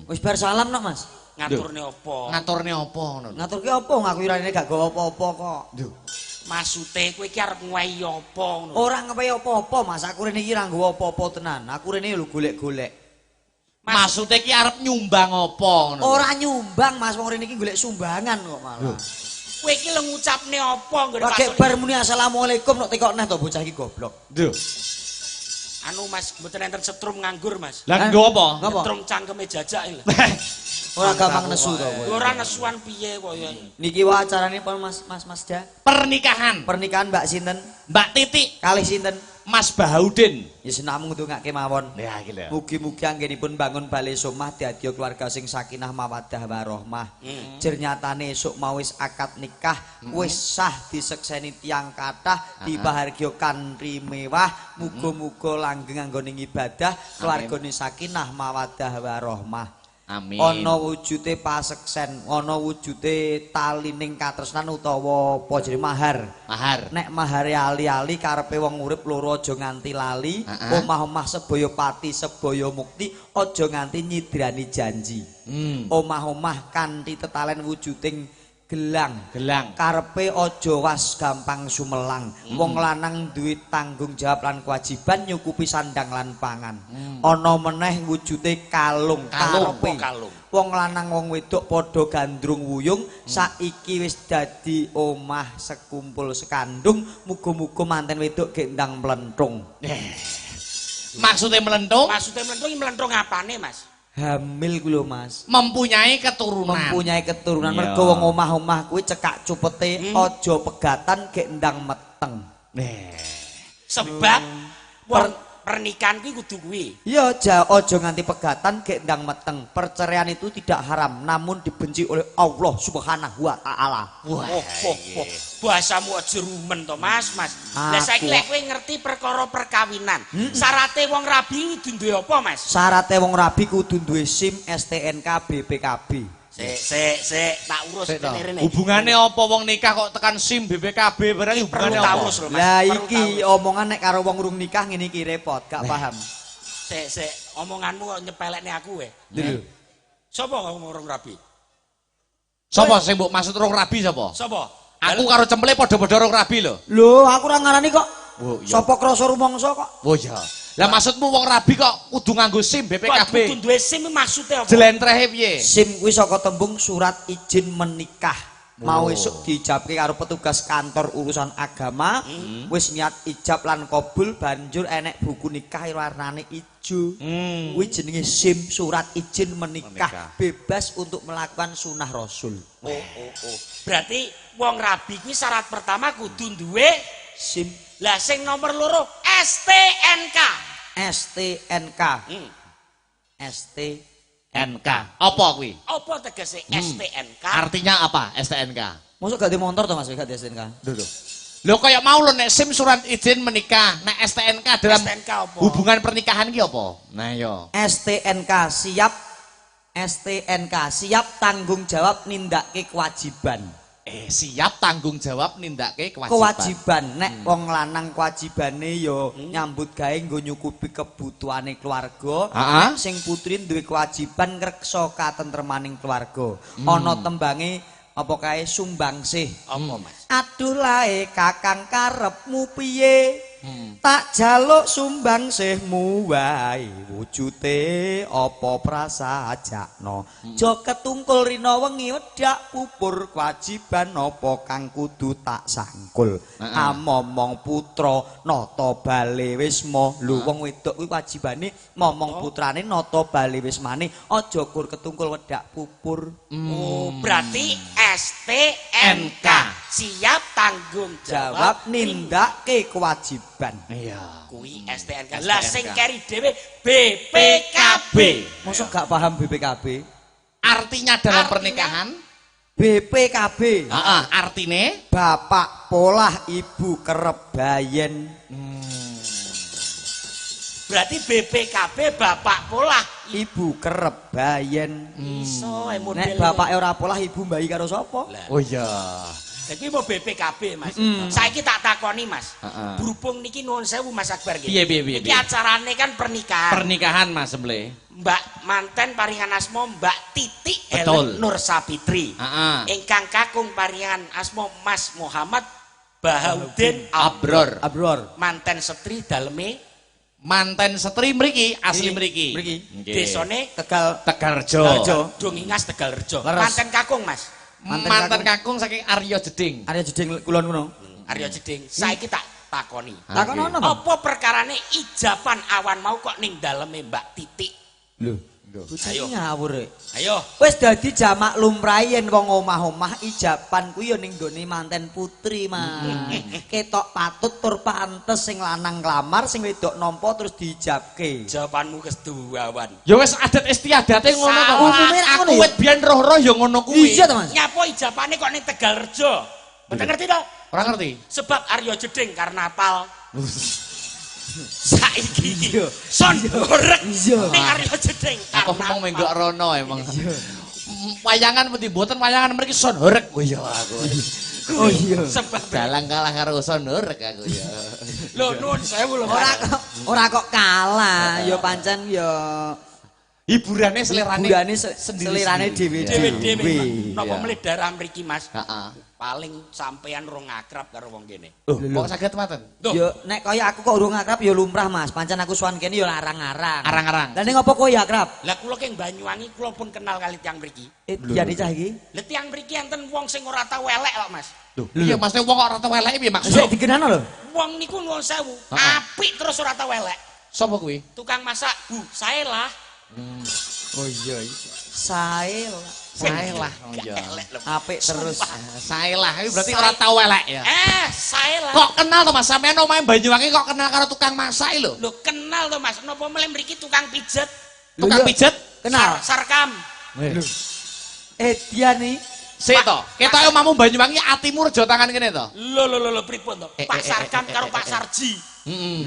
Wis bar salam nok, Mas. Ngaturne apa? Ngaturne apa ngono? Ngaturke apa? Ngaku irane gak gawa apa-apa kok. Lho. Maksude kowe iki arep ngwehi apa ngono? Ora ngewehi apa-apa, Mas. Aku rene iki ra nggawa apa-apa tenan. Aku rene lho golek-golek. Maksude iki arep nyumbang apa ngono? Ora nyumbang, Mas. Wong rene iki golek sumbangan kok malah. Kowe iki lho ngucapne apa nggone Pakai bar muni assalamualaikum nek tekok neh to bocah iki goblok. Lho. Anu Mas, mboten enten setrum nganggur Mas. Lah nggo apa? Ngapa? Setrum cangkeme jajak lho. Ora gampang nesu to kowe. Ora nesuan piye kaya. Niki wae acarane pon Mas Da. Pernikahan Pernikahan Mbak sinten? Mbak Titik Kalih sinten? Mas Bahaudin. Ya senamung ndongake mawon. Ya iki lho. Mugi-mugi anggenipun bangun bali somah dadi keluarga sing sakinah mawaddah warahmah. Jer nyatane esuk mau wis akad nikah, wis sah disekseni tiang kathah, dibahagia kanthi mewah. Muga-muga langgeng anggone ibadah, keluargane sakinah mawaddah warahmah. Amin. Ana wujude paseksen, ana wujude talining katresnan utawa apa jenenge mahar. Mahar. Nek mahare ali-ali karepe wong urip loro aja nganti lali, omah-omah sebaya pati sebaya mukti, aja nganti nyidrani janji. Omah-omah kanthi tetalen wujuding gelang. Karepe aja was gampang sumelang. Wong lanang duwe tanggung jawab lan kewajiban nyukupi sandang lan pangan. Ana meneh wujude kalung. Karepe wong lanang wong wedok padha gandrung wuyung, saiki wis dadi omah sekumpul sekandung. Muga-muga manten wedok gendang mlentung. Maksudnya melentung? Maksudnya melentung iki melentung apane Mas? Hamil ku lho Mas. Mempunyai keturunan. Mergo wong omah-omah kuwi cekak cupete aja pegatan gek ndang meteng. Sebab pernikahan kuwi kudu kuwi. Ya aja nganti pegatan gek ndang meteng. Perceraian itu tidak haram namun dibenci oleh Allah Subhanahu wa taala. Bahasamu aja rumen to Mas. Lah saiki lek kowe ngerti perkara perkawinan, syaraté wong rabi kudu duwe apa Mas? Syaraté wong rabi kudu duwe SIM, STNK, BPKB. Sik, tak urus rene. Hubungane apa wong nikah kok tekan SIM BPKB barang hubungane apa? Urus lho Mas. Lah iki omongan nek karo wong urung nikah ngene iki repot, gak paham. Sik, omonganmu kok nyepelekne aku we. Lho. Sapa ngomong orang rabi? Sapa sing mbok maksud rong rabi sapa? Sapa? Aku karo cemple padha-padha rong rabi lho. Lho, aku ora ngarani kok. Oh, iya. Sapa krasa rumangsa kok? Oh iya. Lah maksudmu wong rabi kok kudu nganggo SIM BPKB? Kok kudu duwe SIM maksude apa? Jelentrehe piye? SIM kuwi saka tembung surat izin menikah. Mau esuk diijabke karo petugas kantor urusan agama, wis niat ijab lan kabul banjur enek buku nikah warnane ijo. Kuwi jenenge SIM surat izin menikah, bebas untuk melakukan sunah Rasul. Oh. Berarti wong rabi kuwi syarat pertama kudu duwe SIM. Lah sing nomor loro STNK. NK. Apa kuwi? Apa tegese STNK? Artinya apa STNK? Mosok gak di motor to Mas, gak di STNK. Lho kaya mau lho nek SIM surat izin menikah, nek STNK dalam STNK apa? hubungan pernikahan ki apa? Nah yo. STNK siap tanggung jawab nindakake kewajiban. Siap tanggung jawab nindakake Kewajiban nek wong lanang kewajibane ya nyambut gawe nggo nyukupi kebutuhane keluarga. Sing putri duwe kewajiban ngreksa katentremaning keluarga. Ana tembange apa kae sumbangsih. Apa Mas? Aduh lae kakang karepmu piye? Tak jaluk sumbangsihmu wae wujude apa prasajakna. Jo ketungkul rina wengi wedak pupur kewajiban apa kang kudu tak sangkul. Momong putra nata bale wisma. Lho wong wedok kuwi wajibane momong putrane nata bale wismane aja kur ketungkul wedak pupur. Oh, berarti STNK siap tanggung Jawab nindake kewajiban. Iya. Kuwi STNK. Lah sing keri dhewe BPKB. Mosok gak paham BPKB? Artinya dalam pernikahan? BPKB. Artine Bapak polah ibu kerep bayen. Berarti BPKB bapak polah Ibu kerep bayen. iso Nek bapake ora polah ibu mbayi karo sapa? oh iya. Jadi mau BPKB Mas. Saiki tak takoni Mas. Berhubung niki nuwun sewu Mas Akbar nggih. Piye. Iki acarane kan pernikahan. Pernikahan Mas Semble. Mbak manten paringan asma Mbak Titik Betul. Helen Nur Sapitri. Ingkang kakung paringan asma Mas Muhammad Bahaudin Abror. Manten setri daleme Manten setri mriki, asli mriki. desone Tegalrejo. Dongingas Tegalrejo. Manten kakung Mas. Manten kakung saking Arya Jeding. Arya Jeding kulon kuno. Arya Jeding. Saiki tak takoni. Takon ono, Bang? Apa perkarane ijaban awan mau kok ning daleme Mbak Titik? Lho, ayo ngawur rek. Ayo. Wis dadi jamak lumrah yen wong omah-omah ijaban kuwi ya ning gone manten putri, Mas. Ketok patut tur pantes sing lanang nglamar, sing wedok nampa terus diijabke. Jawabanmu keseduawan. Ya wis adat istiadate ngono to. Umume ra ngono Aku ya? wit biyen roh-roh ya ngono kuwi. Iya to, Mas? Nyapa ijabane kok ning Tegalrejo? Mboten ngerti to? Ora ngerti. Sebab Arya Jeding karnaval. Saiki son horek ning Arya Jeding Aku ngomong menggok rono emang. Wayangan putih mboten wayangan mriki son horek. Oh iya aku. Oh iya. sebab Dalang kalah karo son horek aku ya. lho nuwun sewu lho. Ora kok kalah, ya pancen ya Hiburane selerane. hiburane selirane dhewe-dhewe. Napa melih daerah mriki Mas? Heeh. Paling sampean rong akrab karo wong kene. Kok saged maten? Ya nek kaya aku kok urung akrab ya lumrah Mas. Pancen aku sowan kene ya larang-arang. Arang-arang. Lah ning apa kok ya akrab? Lah kula keng Banyuwangi kula pun kenal kali tiyang mriki. Diyane cah iki. Lah tiyang mriki enten wong sing ora tau elek kok Mas. Iya maksudnya wong ora tau eleke piye Sik maksud? dikenano lho. Wong niku nuwun sewu, apik terus ora tau elek. Sapa kuwi? Tukang masak, Bu, saya lah. Oh iya. Sae Saelah. Oh iya. Elek lho. apik terus. Saelah iki berarti ora tau elek ya. Saya lah. Kok kenal to Mas sampean omahe Banyuwangi kok kenal karo tukang masak iki lho? Lho kenal to Mas, napa meleh mriki tukang pijet? Tukang pijet? Kenal. Sarkam. Diane Sik to, ketoke omahmu Banyuwangi atimu rejo tangan kene to. Lho pripun to? Pak Sarkam karo Pak Sarji.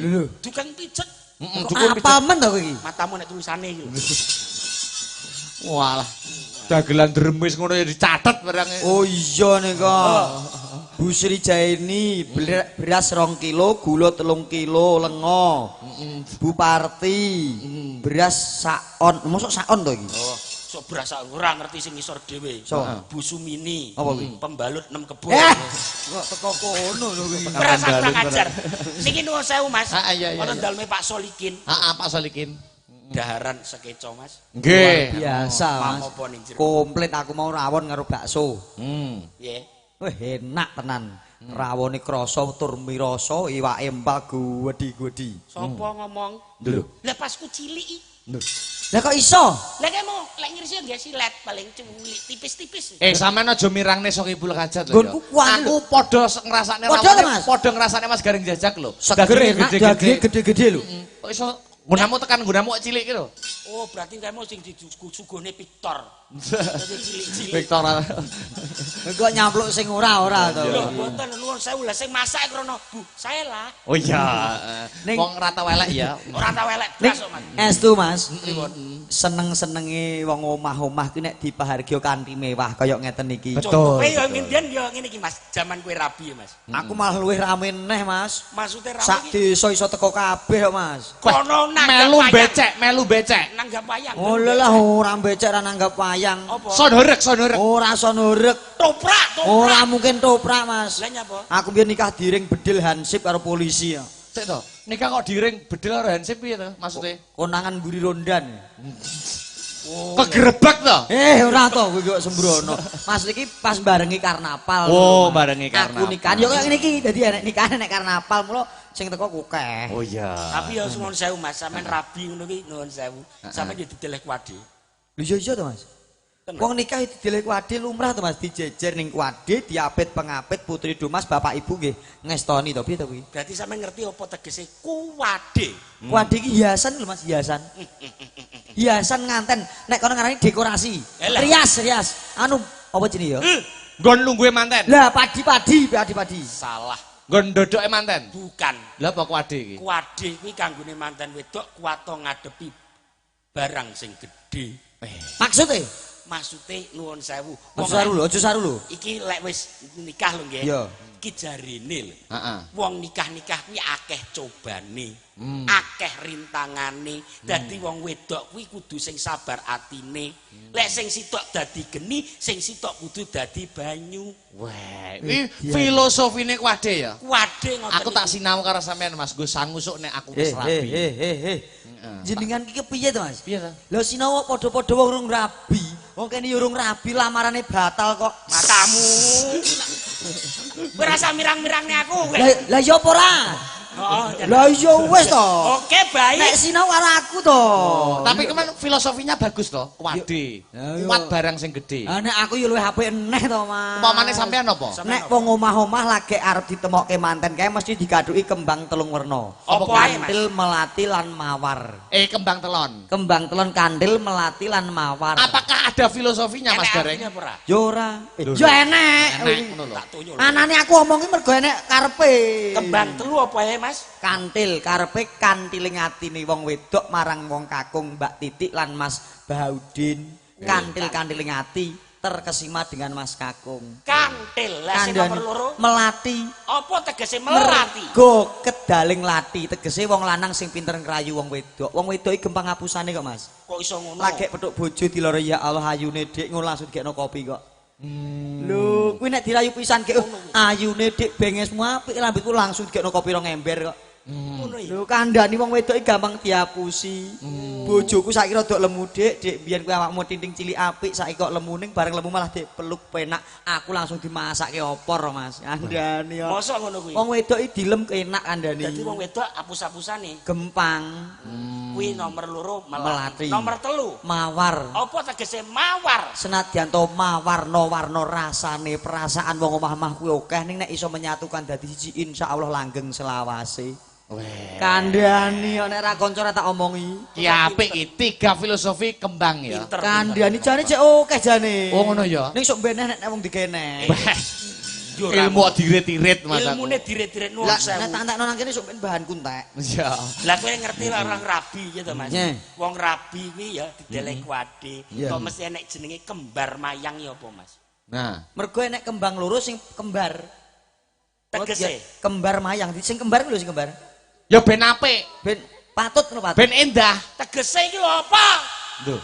lho. Tukang pijet. Cukup Apa men to kowe iki? Matamu nek tulisane iki lho. Walah. Dagelan dremis ngono ya dicatet barang. Oh iya nika. Bu Sri Jaini beras 2 kilo, gula 3 kilo, lengo. Bu Parti beras saon. Mosok saon to iki? Oh, sok berasa ora ngerti sing ngisor dhewe. So. Bu Sumini. Apa kuwi? Pembalut 6 kebon. Kok teko kono lho kuwi. Berasa kurang ajar. Niki nuwun sewu Mas. Iya. Ana daleme Pak Solikin. Heeh, Pak Solikin. Daharan sekeco Mas. Nggih. Biasa Mas. Pamopo ning jero. Komplit aku mau rawon karo bakso. Nggih. Wah enak tenan. Rawone krasa tur mirasa, iwake empal gwedi-gwedi. Sopo ngomong? Lho. Lah pas ku cilik iki. Lah kok iso? Lah kayak mau lek ngirisi nggak silet paling culik tipis-tipis. Sampean aja mirangne sok Ibul Hajat lho. Nggonku kuat lho. Aku padha ngrasakne Padha to, Mas? padha ngrasakne Mas Garing Jajak lho. Seger enak, daging gede-gede lho. Kok iso gunamu tekan gunamu cilik iki lho. Oh, berarti kayak mau sing disugone Victor. Dadi cilik-cilik. Victor. Kok nyampluk sing ora to. Lho, mboten nuwun sewu lah sing masak krono Bu. Saya lah. Oh iya. Ning- Wong rata welek ya. Ora tau elek Ning blas kok, Mas. estu Mas. Seneng-senenge wong omah-omah ki nek dipahargya kanthi mewah kaya ngeten iki. Contohe ya ngendian ya ngene iki Mas, jaman kowe rabi ya Mas. Aku malah luwih rame neh Mas. Maksudnya Sak rabi iki desa iso teko kabeh kok Mas. kono Melu becek. nanggap wayang. Oh lah ora becek ra nanggap wayang. Apa? Son horek. Ora sonurek. Toprak. Ora mungkin toprak Mas. Lah nyapa? Aku biyen nikah diring bedil hansip karo polisi ya. Sik to. Nikah kok diring bedel karo hansip piye to maksude? Konangan mburi rondan. Kegerebek to. Ora to kowe kok sembrono. Mas iki pas barengi karnaval. Oh, Mas. barengi Aku karnaval. nikahan yo kaya ngene iki dadi enek nikahan nek karnaval mulo sing teko akeh. Oh iya. Tapi ya nuwun sewu Mas, sampean rabi ngono ki nuwun sewu. Sampeyan yo dideleh kuwade. Lho iya to Mas. Wong nikah dideleh kuwade lumrah to Mas, dijejer ning kuwade, diapit pengapit putri Dumas bapak ibu nggih ngestoni to piye to kuwi. Berarti sampeyan ngerti apa tegese kuwade? Kuwade iki hiasan lho Mas, hiasan. Hiasan nganten, nek kono ngarani dekorasi. Elah. Rias. Anu apa jenenge ya? Nggon lungguhe manten. Lah padi-padi. Salah. Nggon dodoke manten. Bukan. Lah apa kuwade iki? Kuwade kuwi kanggone manten wedok kuwato ngadepi barang sing gedhe. Maksudnya? maksude nuwun sewu. Aja saru lho. Iki lek wis nikah lho nggih. Iya. Iki jarine lho. Heeh. Wong nikah-nikah kuwi akeh cobane. Akeh rintangane. Dadi wong wedok kuwi kudu sing sabar atine. Lek sing sitok dadi geni, sing sitok kudu dadi banyu. Wah, iki filosofine kuwade ya. Kuwade ngoten. Aku tak sinau karo sampean Mas, Gus sangusuk nek aku wis rabi. Jenengan ki kepiye to, Mas? Piye to? Lah sinau padha-padha wong urung rabi. Wong kene urung rabi lamarane batal kok. Matamu. Berasa mirang-mirangne aku. Lah ya apa ora? Heeh. Lah iya wis to. Oke, baik. Nek sinau karo aku to. Tapi kemen filosofinya bagus to, kuwade. Kuat barang sing gedhe. Ah nek aku yo luwih apik eneh to, Mas. Upamane sampean apa? Nek wong omah-omah lagi arep ditemokke manten kae mesti digaduki kembang telung werna. Apa ae, Mas? Kandil, melati lan mawar. Kembang telon. Kembang telon, kandil, melati lan mawar. Apakah ada filosofinya Mas Gareng? Enek artine apa ora? Yo ora. Yo enek. Enak ngono lho. Tak tunjuk. Anane aku omongi mergo enek karepe. Kembang telu apa ae, Mas? Kantil karepe kantiling atine wong wedok marang wong kakung Mbak Titik lan Mas Baudin. Kantil-kantiling ati terkesima dengan Mas kakung. Kantil. Lah sing nomor loro melati. apa tegese melati? Mergo kedaling lati tegese wong lanang sing pinter ngrayu wong wedok. Wong wedok iki gampang ngapusane kok, Mas. Kok iso ngono? Lagi petuk bojo diloro ya Allah ayune Dik ngono langsung dikekno kopi kok. Lho, kuwi nek dirayu pisan ki ayune Dik bengesmu apik rambutku langsung dikekno kopi 2 ember kok. Ngono ya. Lho kandhani wong wedok iki gampang diapusi. Bojoku saiki rada lemu Dik, Dik biyen kuwi awakmu tinting cilik apik saiki kok lemu ning bareng lemu malah Dik peluk penak. Aku langsung dimasakke opor Mas. Kandhani kok. Mosok ngono kuwi. Wong wedok iki dilem enak kandhani. Dadi wong wedok apus-apusane. Gempang. Kuwi nomor loro Melati. Nomor telu. Mawar. Apa tegese mawar? Senadyan to mawarna-warna rasane perasaan wong omah-omah kuwi akeh ning nek iso menyatukan dadi siji insyaallah langgeng selawase. Kandhani nek ra kanca ra tak omongi. Ki apik iki 3 filosofi kembang ya. Pinter. Kandhani jane cek akeh jane. Oh ngono ya. Ning sok beneh nek wong dikeneh. Ilmu dirit-irit Mas. Ilmune diret-diret nuwun Lah sewu. nek tak entekno nang kene sok ben bahan kuntek. Ya. Lah kowe ngerti lah orang rabi ya to Mas. Nyeh. Wong rabi kuwi ya didelek kuwade. Iya. Kok mesti enek jenenge kembar mayang ya apa Mas? Nah, Mergo enek kembang loro sing kembar. Tegese Kembar mayang, sing kembar lho sing kembar. ya ben apik, Ben patut ngono patut. ben endah. tegese iki lho apa? Lho,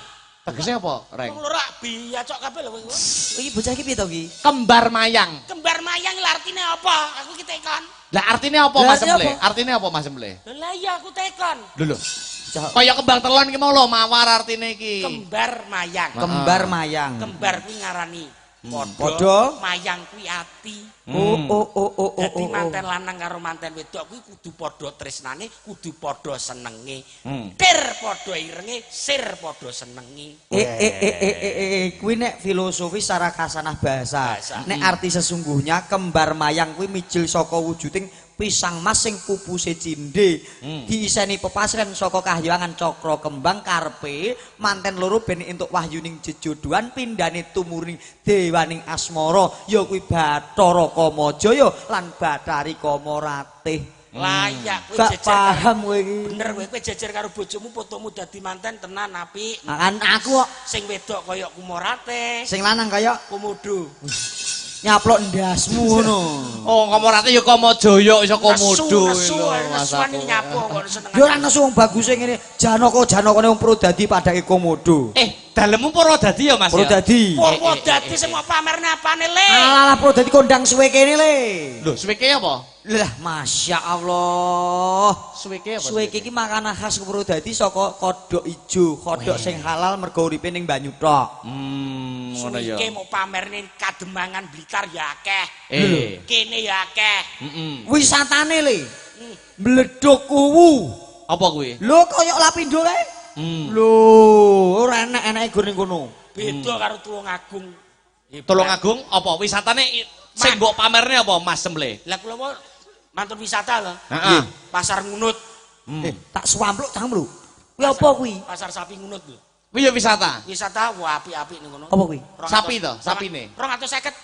tegese apa, Reng? Wong loro rabi ya cok kabeh lho kowe. Iki bocah iki piye to iki? Kembar mayang. Kembar mayang lho artine apa? Aku ki tekon. Lah artinya apa Lah, Mas artinya Emble? apa? Artinya apa Mas Emble? Lah iya aku tekon. Lho. Kaya kembang telon ki mau lho mawar artine iki. Kembar mayang. Kembar mayang. Kembar kuwi ngarani Padha. padha, mayang kuwi ati. Oh. Dadi manten lanang karo manten wedok kuwi kudu padha tresnane, kudu padha senenge. Tir padha irenge, sir padha senenge. Kuwi nek filosofi secara kasanah bahasa. Nek arti sesungguhnya kembar mayang kuwi mijil saka wujuding pisang mas sing pupuse cindhe diiseni pepasren saka kahyangan cakra kembang karepe manten loro ben entuk wahyuning jejodohan pindhane tumurning dewaning asmara ya kuwi Bathara Kamajaya lan Bathari Kamaratih. Layak kowe Gak jejer paham kowe iki. bener kowe jejer karo bojomu fotomu dadi manten tenan apik. Kan aku kok Sing wedok kaya Kumorate, sing lanang kaya Komodo. nyaplok ndasmu ngono. Oh, Kamorate ya Kamajaya iso Komodo Nesu Mas nesuan aku. nyapu kok seneng. Ya ora nesu wong baguse ngene, Janaka-janakane wong Pradadi padake Komodo. Dalemmu Pradadi ya Mas ya? Pradadi. Purwodadi sing mau pamerne apane le? Alah Pradadi kondang suwe kene le. Lho, suweke apa? Lah Masya Allah. Suweke apa? Suwe iki makanan khas Pradadi saka kodhok ijo, kodhok sing halal mergo uripe ning banyu tok. Ngono ya. Suwike mau pamerne Kademangan Blitar ya akeh. Kene ya akeh. Wisatane le. Bledhok kuwu. Apa kuwi? Lho kaya Lapindo kae. Lho, ora enak-enake gur ning kono. Beda karo Tulungagung. Tulungagung apa wisatane sing mbok pamerne apa Mas Semble? Lah kula mau mantun wisata lho. Heeh. Pasar Ngunut. Tak suampluk cangkem lho. Kuwi apa kuwi? Pasar Sapi Ngunut lho. Kuwi ya wisata. Wisata wah apik-apik ning kono. Apa kuwi? Sapi to, sapine. 250.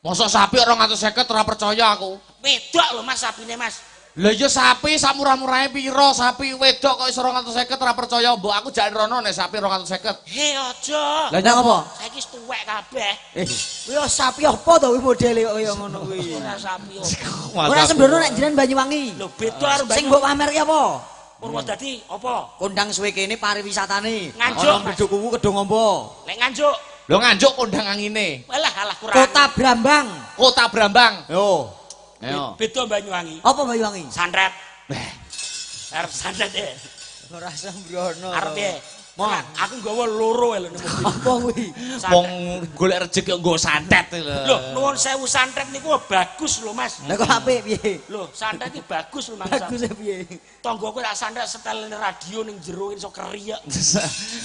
Mosok sapi 250 ora percaya aku. Wedok lho Mas sapine Mas. Lha ya sapi sak murah-murahe pira? Sapi wedok kok iso 250 ora percaya mbok aku jak rono nek sapi 250. He aja. Lah nyang apa? Saiki wis tuwek kabeh. Kuwi sapi apa to kuwi modele kok kaya ngono kuwi. Ora sapi. Ora sembrono nek jenengan Banyuwangi. Lho beda karo Sing mbok pamerke apa? Purwodadi apa? Kondang suwe kene pariwisatane. Nganjuk, Ana Mas. beduk kuwu kedung ombo. Lek nganjuk. Lho nganjuk kondang angine. Alah kurang. Kota Brambang. Kota Brambang. Yo. Ayo. Beda Banyuwangi. Apa Banyuwangi? Santet. Arep santet e. Ora sembrono. Arep piye? Aku nggawa loro lho ning mobil. Apa kuwi? Wong golek rejeki kok nggo santet lho. Lho, nuwun sewu santet niku bagus lho, Mas. Lah kok apik piye? Lho, santet iki bagus lho, Mas. Bagus ya piye? Tonggoku tak santet setel radio ning jero iso keriak.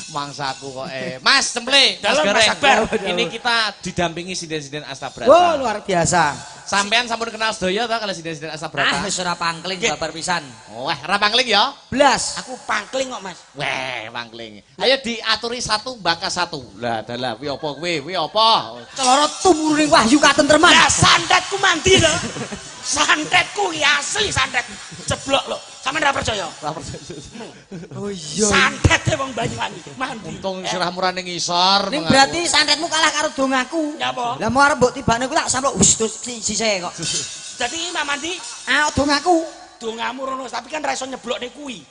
Mangsaku kok Mas Temple, Mas Dalam, Mas Gareng. Akbar. Ini kita didampingi sinden-sinden Astabrata. Wah, luar biasa. Sampean sampun kenal sedaya ta kalau sinden-sinden Astabrata? Wis ora pangkling babar pisan. Wah, ora pangling ya? Blas. Aku pangkling kok, Mas. Weh, pangling. Ayo diaturi satu baka satu. Lah, dalah kuwi apa kuwi? Kuwi apa? Celana tumurune wahyu katentreman. Lah santetku mandi lho. Santetku iki asli santet. Jeblok lho. Sampeyan ora percaya? Oh iya. Santete wong Banyuwangi mandi. Untung sirah murah ning isor. Ning berarti santetmu kalah karo dongaku. Nyapa? Lah mau arep mbok tibane ku tak samplok wis terus sisih kok. Dadi Imam mandi Ah dongaku. dongamu rono tapi kan ra iso nyeblokne kuwi.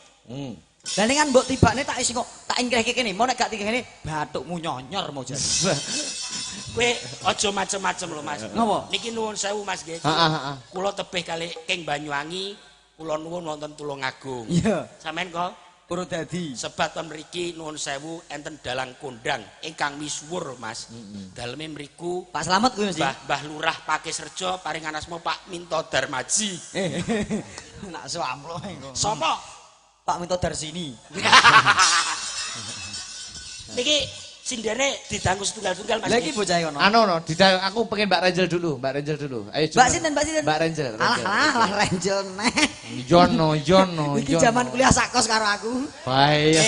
Lah ning kan mbok tibane tak isi kok tak ingkrehke kene. Mau nek gak dikene bathukmu nyonyor mau jan. Kowe aja macem-macem lho, Mas. Napa? Niki nuwun sewu Mas nggih. Heeh. Kula tebih kali King Banyuwangi, kula nuwun wonten Tulungagung. Iya. Sampeyan kok Purwodadi. sebat ten mriki nuwun sewu enten dalang kondang ingkang misuwur Mas. Daleme mriku Pak Slamet kuwi mesti. Mbah Lurah Pakisrejo paringan asma Pak Minto Darmaji. Nak samplok kok. Sapa? Pak Minto Darsini. Niki sindene didangu setunggal-tunggal Mas. Lah iki bocah kono. Anu no, aku pengen Mbak Renjel dulu. Ayo Mbak sinten, Mbak sinten? Mbak Renjel. Alah, Renjel neh. Jono. Iki zaman kuliah sakos karo aku. Baik.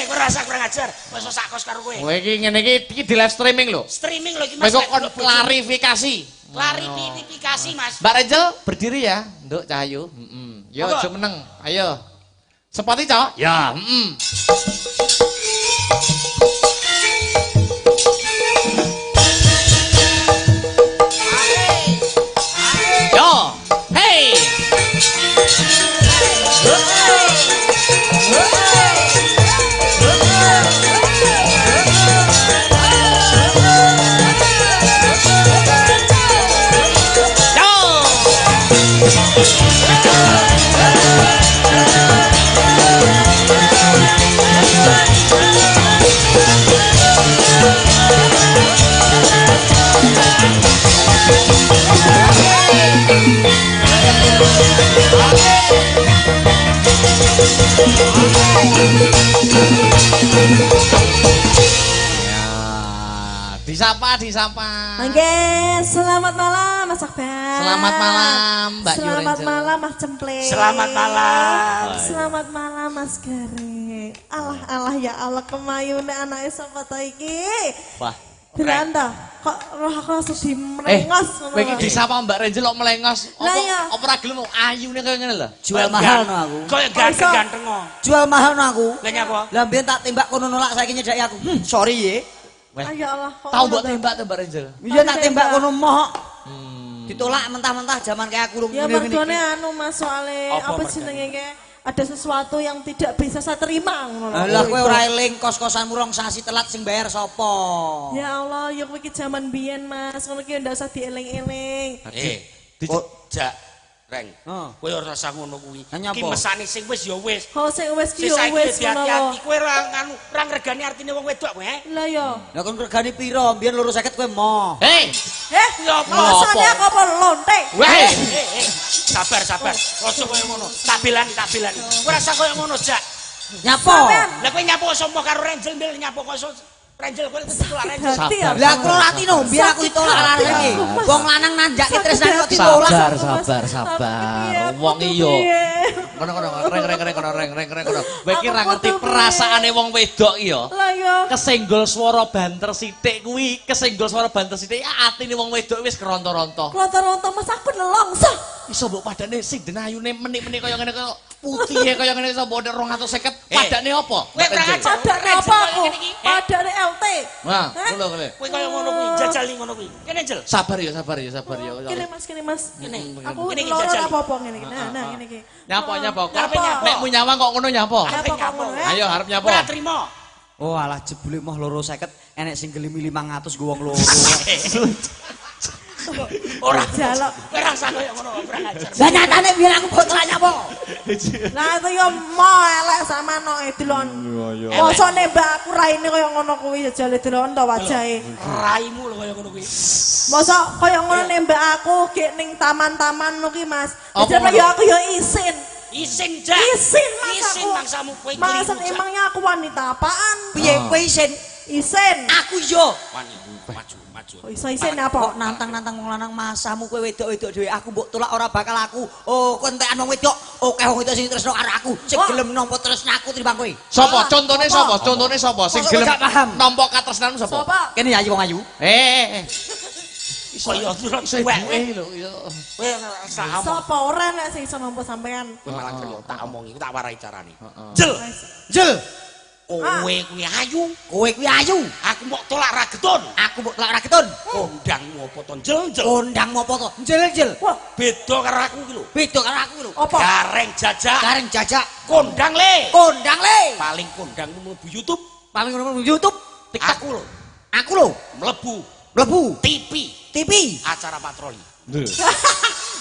Kowe rasa kurang ajar. Wis sakos karo kowe. Kowe iki ngene iki di live streaming lho. Streaming lho iki Mas. Kowe kon klarifikasi. Klarifikasi Mas. Mbak Renjel berdiri ya, Nduk Cahayu. Yo Apa? aja meneng. Ayo. Sepati, Cok? Ya, Yo, hey. Disapa. Oke, selamat malam Mas Akbar. Selamat malam Mbak Yu Selamat Renjel. malam Mas Cemple. Selamat malam. Selamat malam Mas Gareng. Allah ya Allah kemayune anake sapa ta iki? Wah. Diranda, kok roh aku langsung dimrengos Kowe iki disapa Mbak Renjel kok melengos. Lah iya. Apa ora gelem ayune kaya ngene lho. Jual mahal no aku. Kaya ganteng-ganteng kok. Jual mahal no aku. Lah nyapa? Lah mbiyen tak tembak kono nolak saiki nyedaki aku. Sorry ye. Ya Allah. kok Tahu ngono mbok ta? tembak tuh Mbak Renjel. Iya tak Oh, tembak tembak. kono moh. Ditolak mentah-mentah zaman kayak aku Ya ngene-ngene mergone iki. anu Mas soalnya Apa apa mergane? jenenge kayak ada sesuatu yang tidak bisa saya terima ngono lho. Lah kowe ora eling kos-kosanmu rong sasi telat sing bayar sapa? Ya Allah, ya kowe iki jaman biyen Mas, ngono ki ndak usah dieling-eling. Jak Reng. Heeh. Kowe ora usah ngono kuwi. Lah nyapa? Iki mesane sing wis ya wis. Ho sing wis ki Sing yo saiki wis ngono lho. hati-hati kowe ora nganu, ora ngregani artine wong wedok kowe. Lah yo. Lah kon regane piro? Mbiyen 250 kowe moh. Hei, Ya apa? Rasanya kok apa lonte? weh. Sabar. Aja koyo ngono. Tak belani. Kowe rasa koyo ngono, Jak. Nyapo? Lah kowe nyapo sopo karo Renjel mbel nyapo kok Renjel kowe ditolak Renjel. Hati ya. Lah aku latino, biar aku ditolak Sakit larang iki. aku, Mas. Wong lanang nanjak Sakit tresnane kok hati. ditolak. Sabar. Wong iyo. Kono reng. Kowe iki ra ngerti perasaane wong wedok iya. Lah yo. Kesenggol swara banter sithik kuwi, atine wong wedok wis keronto-ronto. Lontar-lontar Mas aku nelongso. Iso mbok padane sing denayune menik-menik kaya ngene kaya putih kaya ngene iso mbok 250 padane apa? Kowe kurang ajar. Padane apa aku? Padane LT. Wah, ngono kowe. Kowe kaya ngono kuwi, jajali ngono kuwi. Kene Jel. Sabar ya. Kene Mas. Kene. Aku Kene iki loro jajali. apa-apa ngene iki. Nah, ngene iki. Nyapa kok. Karepe nyapa. Nek mu nyawang kok ngono nyapa? Karepe nyapa. Ayo arep nyapa. Ora trimo. Oh alah jebule mah 250 enek sing gelimi 500 go wong loro. Ora jaluk. Ora usah kaya ngono, kurang ajar. Lah nyatane biyen aku bocah nyapa? Lah itu yo mo elek sama no delon. Mosok nembak aku raine kaya ngono kuwi jale delon to wajahe. Raimu lho kaya ngono kuwi. Mosok kaya ngono nembak aku gek ning taman-taman ngono ki Mas. Apa Jadi ya aku yo isin. Isin jak. Isin Mas Isin aku. mangsamu kowe Maksud keliru. emangnya aku wanita apaan? Piye kowe isin? Isin. Aku yo. Wani maju. Oh, iso isin apa? Kok nantang-nantang wong lanang masamu kowe wedok-wedok dhewe aku mbok tolak ora bakal aku. Oh, kowe entekan wong wedok. Oke wong wedok sing tresno karo aku. Sing gelem nampa tresnaku timbang kowe. Sapa? Contone sapa? Sing Kok gelem gak paham? nampa katresnan sapa? Sapa? Kene ya wong ayu. Kaya durung Iso tuwek lho. kowe sak omong. Sapa ora nek sing iso nampa sampean? Kowe malah kaya tak omongi, tak warai carane. Jel. Jel, Kowe kuwi ayu, kowe kuwi ayu. aku mbok tolak rageton. Aku mbok tolak ora ketun. Kondangmu apa to jel. Kondangmu apa to? Jel. Wah, Beda karo aku iki lho. Beda karo aku lho. apa? Gareng jajak, Gareng jajak, kondang le. kondang le. Paling kondangmu mlebu YouTube, Paling ngono YouTube. TikTok lho. Aku lho, Mlebu mlebu TV, TV. acara patroli.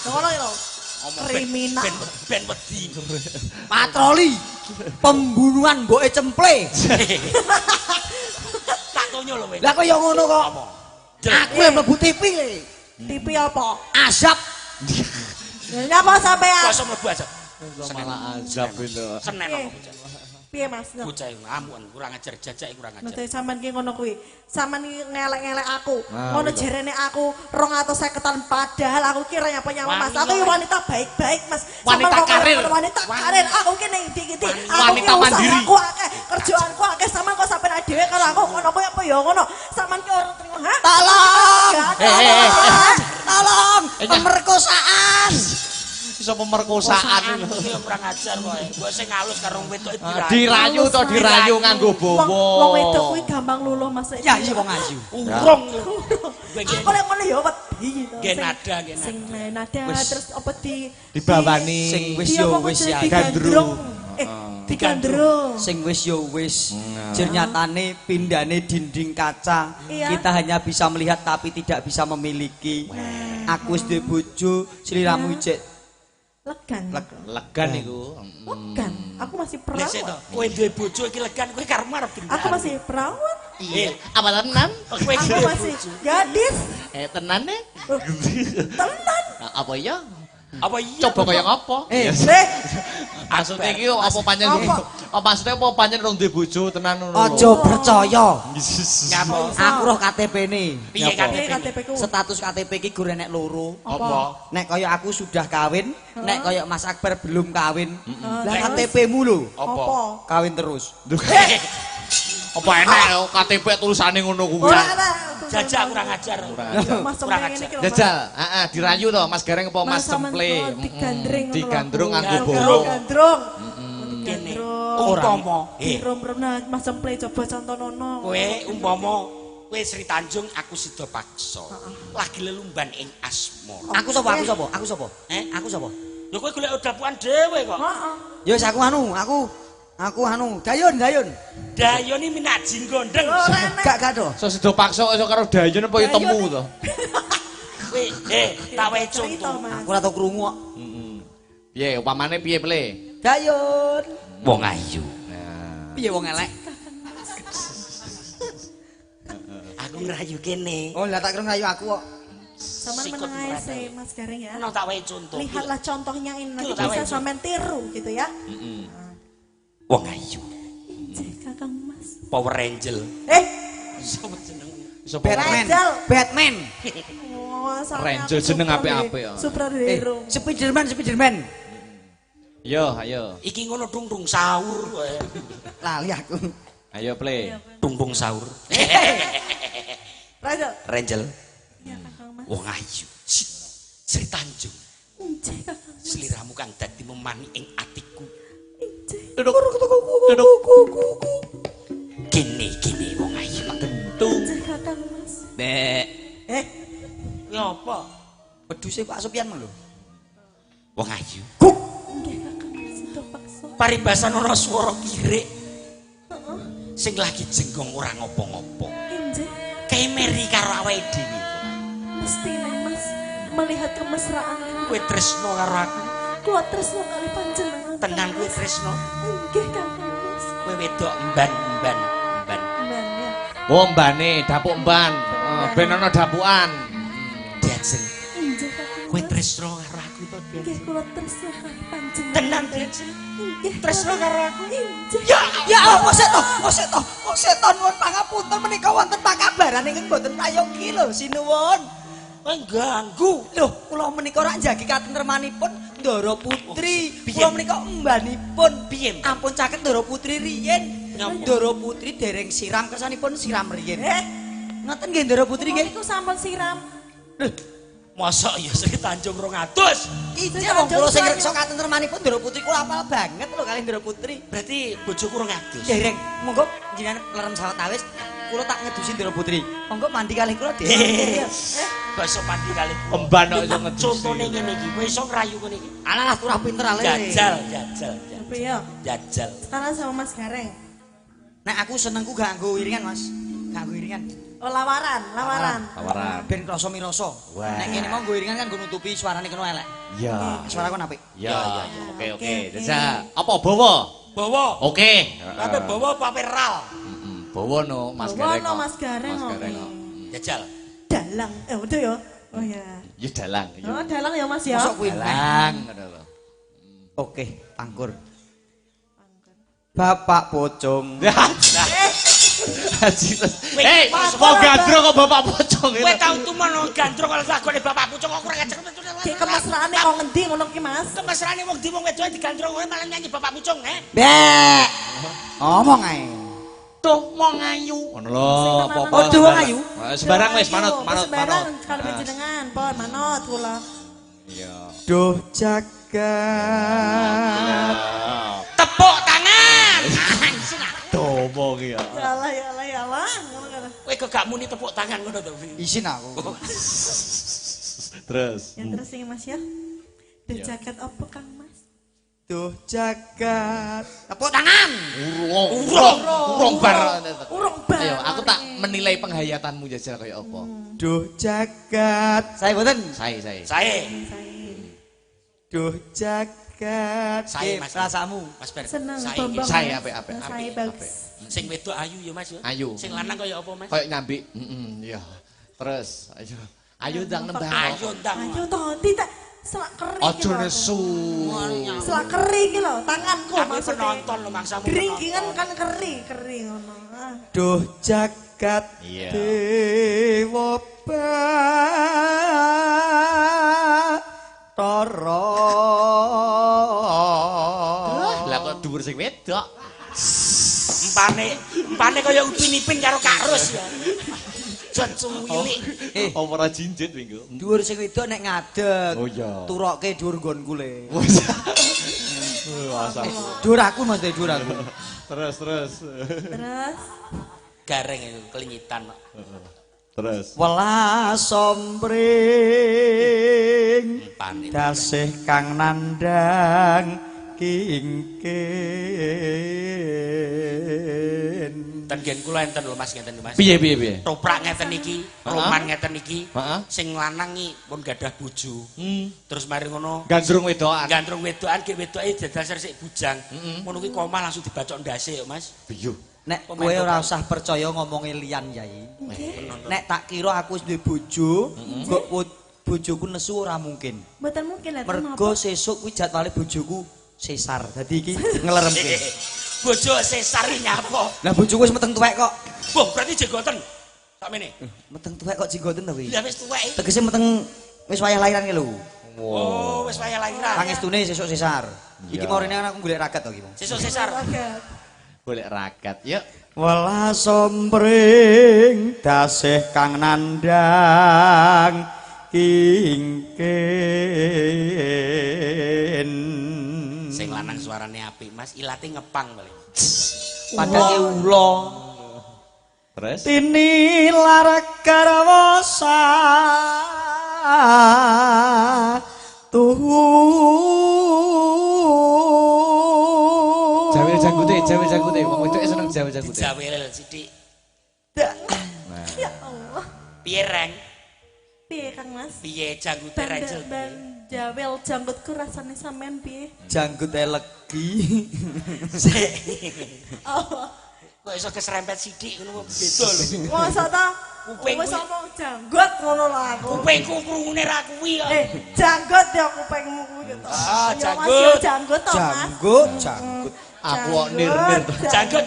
Ngono lho. Ngomong Kriminal. ben wedi. Patroli. Pembunuhan mboke cemple. Tak tonyo lho kowe. Lah kok ya ngono kok. Ngomong. Aku yang mlebu TV le. TV apa? Azab. Nyapa sampean? Kok iso mlebu aja. Malah azab itu. Senen Piye? apa bocah. Piye Mas? Bocah ngamuan kurang ajar jajak kurang ajar. Nanti sampean ki ngono kuwi. Sampean ki ngelek-ngelek aku. Ah, Ngono iya. jarene aku 250-an padahal aku kira nyapa nyawa Mas. Wanita, Aku ki wanita baik-baik Mas. Wanita Sampean kok karir. Wanita karir. Aku ki ning ndi-ndi. Wanita mandiri. Aku akeh, kerjaanku akeh sampean kok sampean dhewe karo aku ngono apa ya ngono. Sampean ki ora terima, ha? Tolong. Tolong. Eh, Pemerkosaan. Iso pemerkosaan lho. Iki kurang ajar kowe. Gua sing halus karo wedok Dirayu to dirayu nganggo bowo. Wong wedok kuwi gampang luluh Mas. Ya iya wong ayu. urung. Aku lek ngono ya wedi to. Nggih nada, nggih nada. Sing nada terus apa Dibawani. Sing wis Iya, yo apa wis jenenge ya. digandrung. Digandrung. Sing wis yo wis. Jer nyatane pindane dinding kaca. Iya. Kita hanya bisa melihat tapi tidak bisa memiliki. Aku wis duwe bojo, sliramu ijek Legan. Legan iku. Legan. Aku masih Lek sik to, perawat. kowe duwe bojo iki legan kowe karep arep diri. Aku masih perawat. Iya. Apa tenan? Kowe Aku duwe masih gadis. Tenan nih? Tenan. Apa iya? apa iya? Coba kaya ngapa? Maksudnya iki apa pancen apa maksudnya apa pancen rong duwe bojo tenan ngono. Aja percaya. Nyapa? Aku roh KTP-ne. Piye kan? Piye KTP ku? Status KTP iki gur enek loro. Apa? Nek kaya aku sudah kawin, nek kaya Mas Akbar belum kawin. Lah Terus? KTP-mu lho, Apa? kawin terus. Apa enak KTP tulisane ngono kuwi. Ora ana. Jajak kurang ajar. Mas Kurang Cempleng ini ajar. ki lho, Mas. Jajal, heeh, dirayu to Mas Gareng apa Mas Sama Cemple. digandring ngono lho. Digandrung nganggo Gandrung. bowo. Gandrung. Kene. Digandrung. Umpama, Dirom-romna Mas Cemple coba contonono. kowe umpama kowe Sri Tanjung, aku Sida Paksa. Lagi lelumban ing asmara. Aku sapa? Aku sapa? Aku sapa? Aku sapa? Lho kowe golek udapuan dhewe kok. Heeh. Ya wis aku Dayun. Dayoni minak jinggondeng. Ora enak. Gak do. So sida paksa iso karo Dayun apa ya temu to. Kowe tak wae Cerita, contoh. Mas. Aku ora tau krungu kok. Piye upamane piye ple? Dayun. Wong ayu. Piye wong elek? Aku ngerayu kene. Oh, lah tak kira ngayu aku kok. Sama Sikut menengah merata. sih Mas Gareng ya. Ono tak wae contoh. Lihatlah contohnya ini nanti Tuh, tak bisa wae. sampean tiru gitu ya. Wong ayu. Cek Kakang Mas. Power Angel. Iso Rangel. Batman. Oh, sampe Rangel aku jeneng super apik-apik ya. Superhero. Spiderman. Yo, ayo. Iki ngono dung sahur kowe. Lali aku. Ayo ple. Dung sahur. Rangel. Rangel. Ya Kakang Mas. Wong ayu. Sri Tanjung. Injih Kakang Mas. Sliramu kang dadi memani ing atiku. Injih. Duduk. Gini wong ayu tentu. Injih Kakang Mas. Nek. Ya apa? Wedhuse Pak Sopyan lho. Wong ayu. Inggih Kakang Mas itu paksa. Paribasan ora swara kirik Heeh. sing lagi jenggong ora ngopo-ngopo. Injih. Kemeri karo awake dhewe. Mesti nek Mas melihat kemesraan Kowe tresno karo aku. kuat tresno kali panjenengan. Tenan kowe tresno. Inggih Kakang Mas. Kowe wedok mban. Men ya. Oh mbane dapuk mban. Ben ana dapukan. Diajeng. Injih Kakang Kowe Mas. tresno karo aku to, Inggih Diajeng. kula tresno kali panjenengan. Tenan, Diajeng. Inggih. Tresno karo aku. Injih. Ya Allah, kok seton nuwun pangapunten menika wonten pakabaran ingkang boten prayogi lho sinuwun. Kowe ganggu. Lho, kula menika rak njagi katentremanipun Ndara Putri. Piye? Kula menika embanipun. Piye? Ampun caket Ndara Putri riyin. Nyapa? Ndara Putri dereng siram kersanipun siram riyin. Ngoten nggih Ndara Putri nggih. Niku sampun siram. Mosok ya Sri Tanjung 200. Iya wong kula sing reksa katentremanipun Ndara Putri kula apal banget lho kali Ndara Putri. Berarti bojoku 200. Dereng, monggo jenengan lerem sawetawis kula tak ngedusi Ndara Putri. Monggo mandi kalih kula Eh, dereng. Bakso mandi kali. Emban kok iso ngedusi. Contone ngene iki, kowe iso ngrayu ngene iki. Alah turah pinter ale. Jajal. Apa ya? Jajal. Sekarang sama Mas Gareng. Nek aku senengku gak nggo wiringan, Mas. Gak nggo wiringan. Oh lawaran. Tawaran. Ben krasa mirasa. Wah. Nek kene mau nggo wiringan kan nggo nutupi suarane kena elek. Ya. Suara kon apik. Ya. Oke. Oke. Jajal. Apa bawa? Bawa. Oke. Tapi bawa apa peral? Bawa no Mas Bawa Gareng. no Mas Gareng. Mas Gareng. oke. Jajal. Dalang. Udah ya. Oh ya. Ya dalang. Oh dalang ya Mas ya. Mosok kuwi. Dalang ngono lho. Oke, pangkur. Bapak pocong. Hei, mau gandrung kok bapak pocong Kowe tau tumono gandrung kalau lagone bapak pucung kok kurang ajar. Ki kemesraane kok ngendi ngono ki Mas? Kemesrane wong di wong wedok digandrung kowe malah nyanyi bapak pucung, Bek. Ngomong ae. Tuh mau ngayu. Ngono lho, apa-apa. Oh, duh, ayu. Sembarang wis manut. Sembarang kalau panjenengan pon manut kula. Iya. Duh jagat. Tepuk tangan. Domo ki ya. Ya Allah. Ngono kan. Kowe kok gak muni tepuk tangan ngono to, Wi? Isin aku. Terus. Ya terus sing Mas ya. Duh jagat apa Kang Mas? Duh jagat. Tepuk tangan. Urung bar. Urung bar. Ayo, aku tak menilai penghayatanmu jajal kaya apa. Duh jagat. Saya boten. Saya. Saya. Duh jagat. Saya, Nggih, Mas. rasamu. Mas Ber. Seneng Saya Bambang. iki. Saya apik. Saya bagus. Sing wedok ayu ya, Mas ya. Ayu. Sing lanang kaya apa, Mas? Kayak nyambi. Iya. Terus, ayo. Ayo ndang nembang. Ayo ndang. Ayo toh tidak selak kering. Ojo nesu. Selak kering iki lho, tanganku Kami maksudnya. penonton lho mangsamu. Kering iki penonton. kan kering ngono. Ah. Duh jagat Iya. dewa Bathara. Lah kok dhuwur sing wedok. Empane kaya Upin Ipin karo Kak Ros ya. Jan suwilik. Apa ora jinjit minggu. Dhuwur sing wedok nek ngadeg. Oh iya. Turokke dhuwur nggonku le. Asal. Dhuwur aku Mas, dhuwur aku. Terus. Terus Gareng itu kelingitan. Terus. Welas sompring Empane. dasih kang nandhang kingkin. Ten gen kula enten lho Mas ngeten lho Mas. Piye? Toprak ngeten iki, roman ngeten iki. Heeh. Sing lanang iki pun gadah bojo. Terus mari ngono Gandrung wedokan. gandrung wedokan ki wedoke dadasar sik bujang. Ngono ki komah langsung dibacok ndase yo Mas. Biyo. Nek kowe ora usah percaya ngomongi liyan Yai. Nek tak kira aku wis duwe bojo, kok bojoku nesu ora mungkin. mboten mungkin lah Mergo sesuk kuwi jadwale bojoku sesar. Dadi iki ngeleremke. Bojo sesar nyapa? Lah bojoku wis meteng tuwek kok. Wah, berarti jegoten. Sak mene. Meteng tuwek kok jenggoten to kuwi. Lah wis tuwek. Tegese meteng wis wayah lahiran ki lho. Oh, wis wayah lahiran. Pangestune sesuk sesar. Iki mau rene aku golek raket to iki. Sesuk sesar. Golek rakat. Yuk. Welas sompring dasih kang nandhang kingkin. Mas, ilate ngepang paling. Padake ula. Terus Tinilar karwasa Jawil janggute, wong wedoke seneng jawil janggute. Jawil sithik. Ya Allah. Piye, Reng? Piye Kang Mas? Piye janggute Rachel? Jawel janggutku rasane sampean piye? Janggute legi. Oh. Kok iso keserempet sithik ngono beda lho. Masa ta? Kuping wis kuwi- omong janggut ngono lho aku. Kupingku krungune ra kuwi kok. Janggut ya kupingmu kuwi to. Ah, Ya, Mas, janggut. ya, janggut to, Mas. Janggut. Aku kok nir-nir to. Janggut.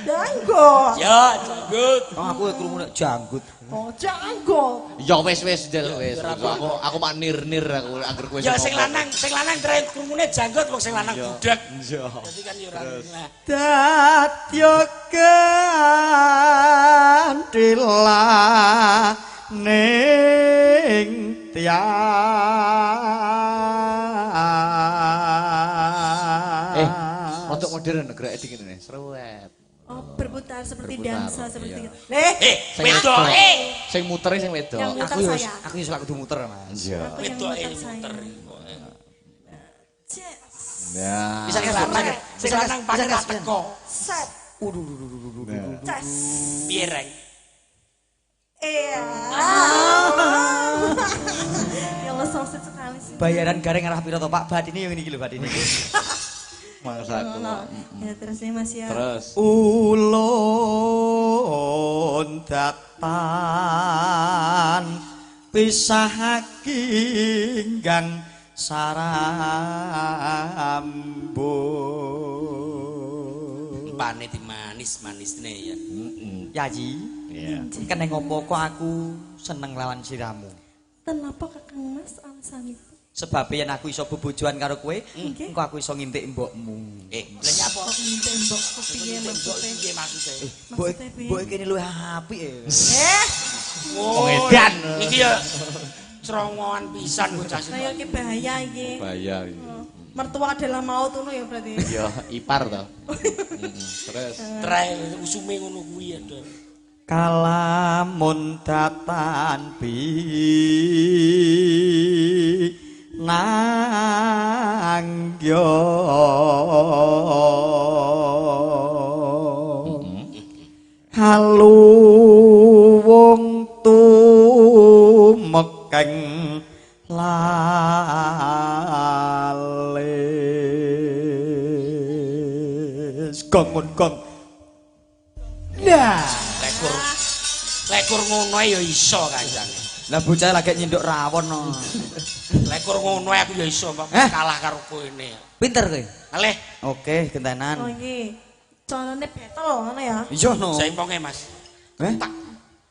Janggut. Ya, janggut. Oh, aku krungu janggut. Oh, janggut. Ya wis Jel wis. Aku mak nir-nir aku anggere kowe. Ya sing lanang tren krungune janggut wong sing lanang budak. Iya. Dadi kan ya ora nah. Dadya kandila ning tiang. Rodok modern gerak iki ngene, sruwet. Oh, berputar seperti Berputar, dansa seperti iya. itu. Sing Wedoke. Sing mutere sing wedok. Yang muter Aku yo saya. aku yo kudu muter, Mas. Iya. Aku yang Wedoke muter saya. muter. Cek. Ya. Bisa Sing lanang, sing lanang pakai tak teko. Set. Ces. Piye, Reng? Iya. Ya Allah, songset sekali sih. Bayaran gareng arah piro to, Pak? Badine yo ngene iki lho, badine. Mangsaku. Ya terus ya Mas ya. Terus Ulun datan pisahakinggang sarambut. Pane di manis-manisne ya. Yaji, iya. keneng opo kok aku seneng lawan siramu. Kenapa Kakang Mas alasan itu? Sebab yen aku iso bebojoan karo kowe, Nggih. engko aku iso ngintik mbokmu. Lha nyapa? Tembok kepiye maksudnya? Piye maksude? Maksudnya piye? Mbok kene luwih apik e. Oh, edan. Iki ya cerongoan pisan bocah Nah, ya ki bahaya iki. Bahaya. Mertua adalah maut ngono ya berarti. Ya ipar to. Terus Trai usume ngono kuwi ya, Dok. Kalamun datan nangyo halu wong tumekeng lales gong gong. Nah, Lekur ngono ae ya iso Kanjang. lah bocah lagi nyinduk rawon no. Lekur ngono ae aku ya iso Mbak, Eh? kalah karo kowe ya. Pinter kowe. Ngalih, Oke, Oh gentenan. iki. Contohnya betel ngono ya. Iya no. jaiponge Mas. Eh? Tak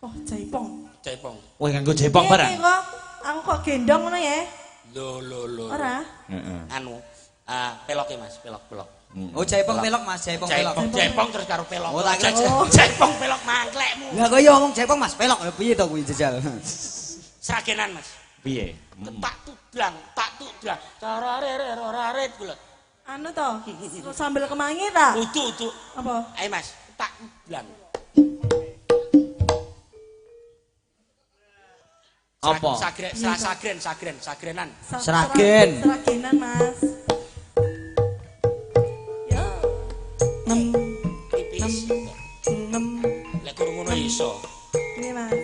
Oh, jaipong. jaipong. kowe nganggo jepong barang. Piye kok? Aku kok gendong ngono ya? Lho. Ora. Heeh. Anu, peloke Mas, pelok. Oh, jaipong pelok Mas, jaipong pelok. Jaipong terus karo pelok. Oh, tak kira- Jaipong pelok mangklekmu. Lah kok yo ngomong jaipong Mas, pelok. Lha piye to kuwi jejal? Seragenan Mas. Piye? Tak tudlang. Tararereroraret kula. Anu to, sambil kemangi ta? Udu. Apa? Ayo Mas, tak tudlang. Apa? Sagrenan. Seragen. Seragenan, Mas. Ya. Tipis. Lek kurang ngono iso. Ini Mas.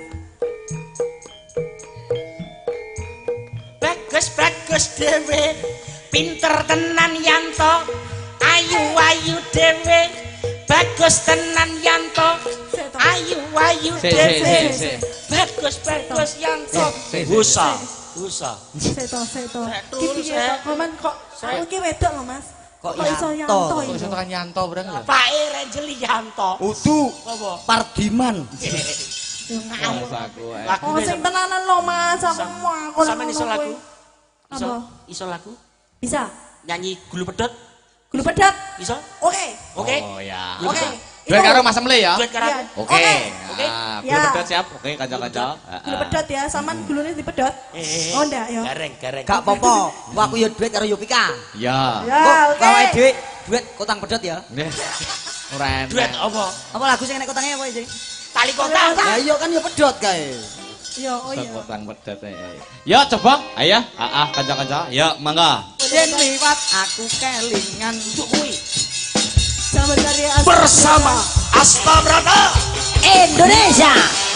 Bagus dhewe. Pinter tenan Yanto. Ayu dhewe. Bagus tenan Yanto. Ayu dhewe. Bagus Yanto. Usah. Seto. Seto, Ki piye to? Komen kok aku ki wedok lho, Mas. Kok iso Yanto? Yanto Kok iki? iso tekan nyanto barang lho. Pake Renjeli Yanto. Udu Apa? Pardiman. Yo ngawur. Aku ae. Oh, Lagune sing tenanan lho, Mas. Aku sampean iso lagu? Apa? Iso lagu? Bisa. Nyanyi Gulu Pedot? Gulu pedat. Iso? Oke. Oke? Oh ya. Gulu Oke. Pedot. Duet karo Mas Emle ya. Duet karo Iya. aku. Oke. Oke. Nah, Ya. belum pedot siap. Oke, kanca-kanca. Gulu pedot ya, saman gulune dipedot. Oh ndak ya. Gareng. Gak apa-apa. Wah, aku yo duet karo Yopika. Ya. Ya, Kok oke. gawe dhuwit duet kotang pedot ya. Nggih. Ora enak. Duet apa? Apa lagu sing nek kotangnya apa iki? Tali kotang. Ya iya kan ya pedot kae. Iya, oh iya. Kotang pedot. Yo coba, ayo. Kanca-kanca. Yo mangga. Yen liwat aku kelingan Kuwi Selamat hari bersama Asta Brata Indonesia.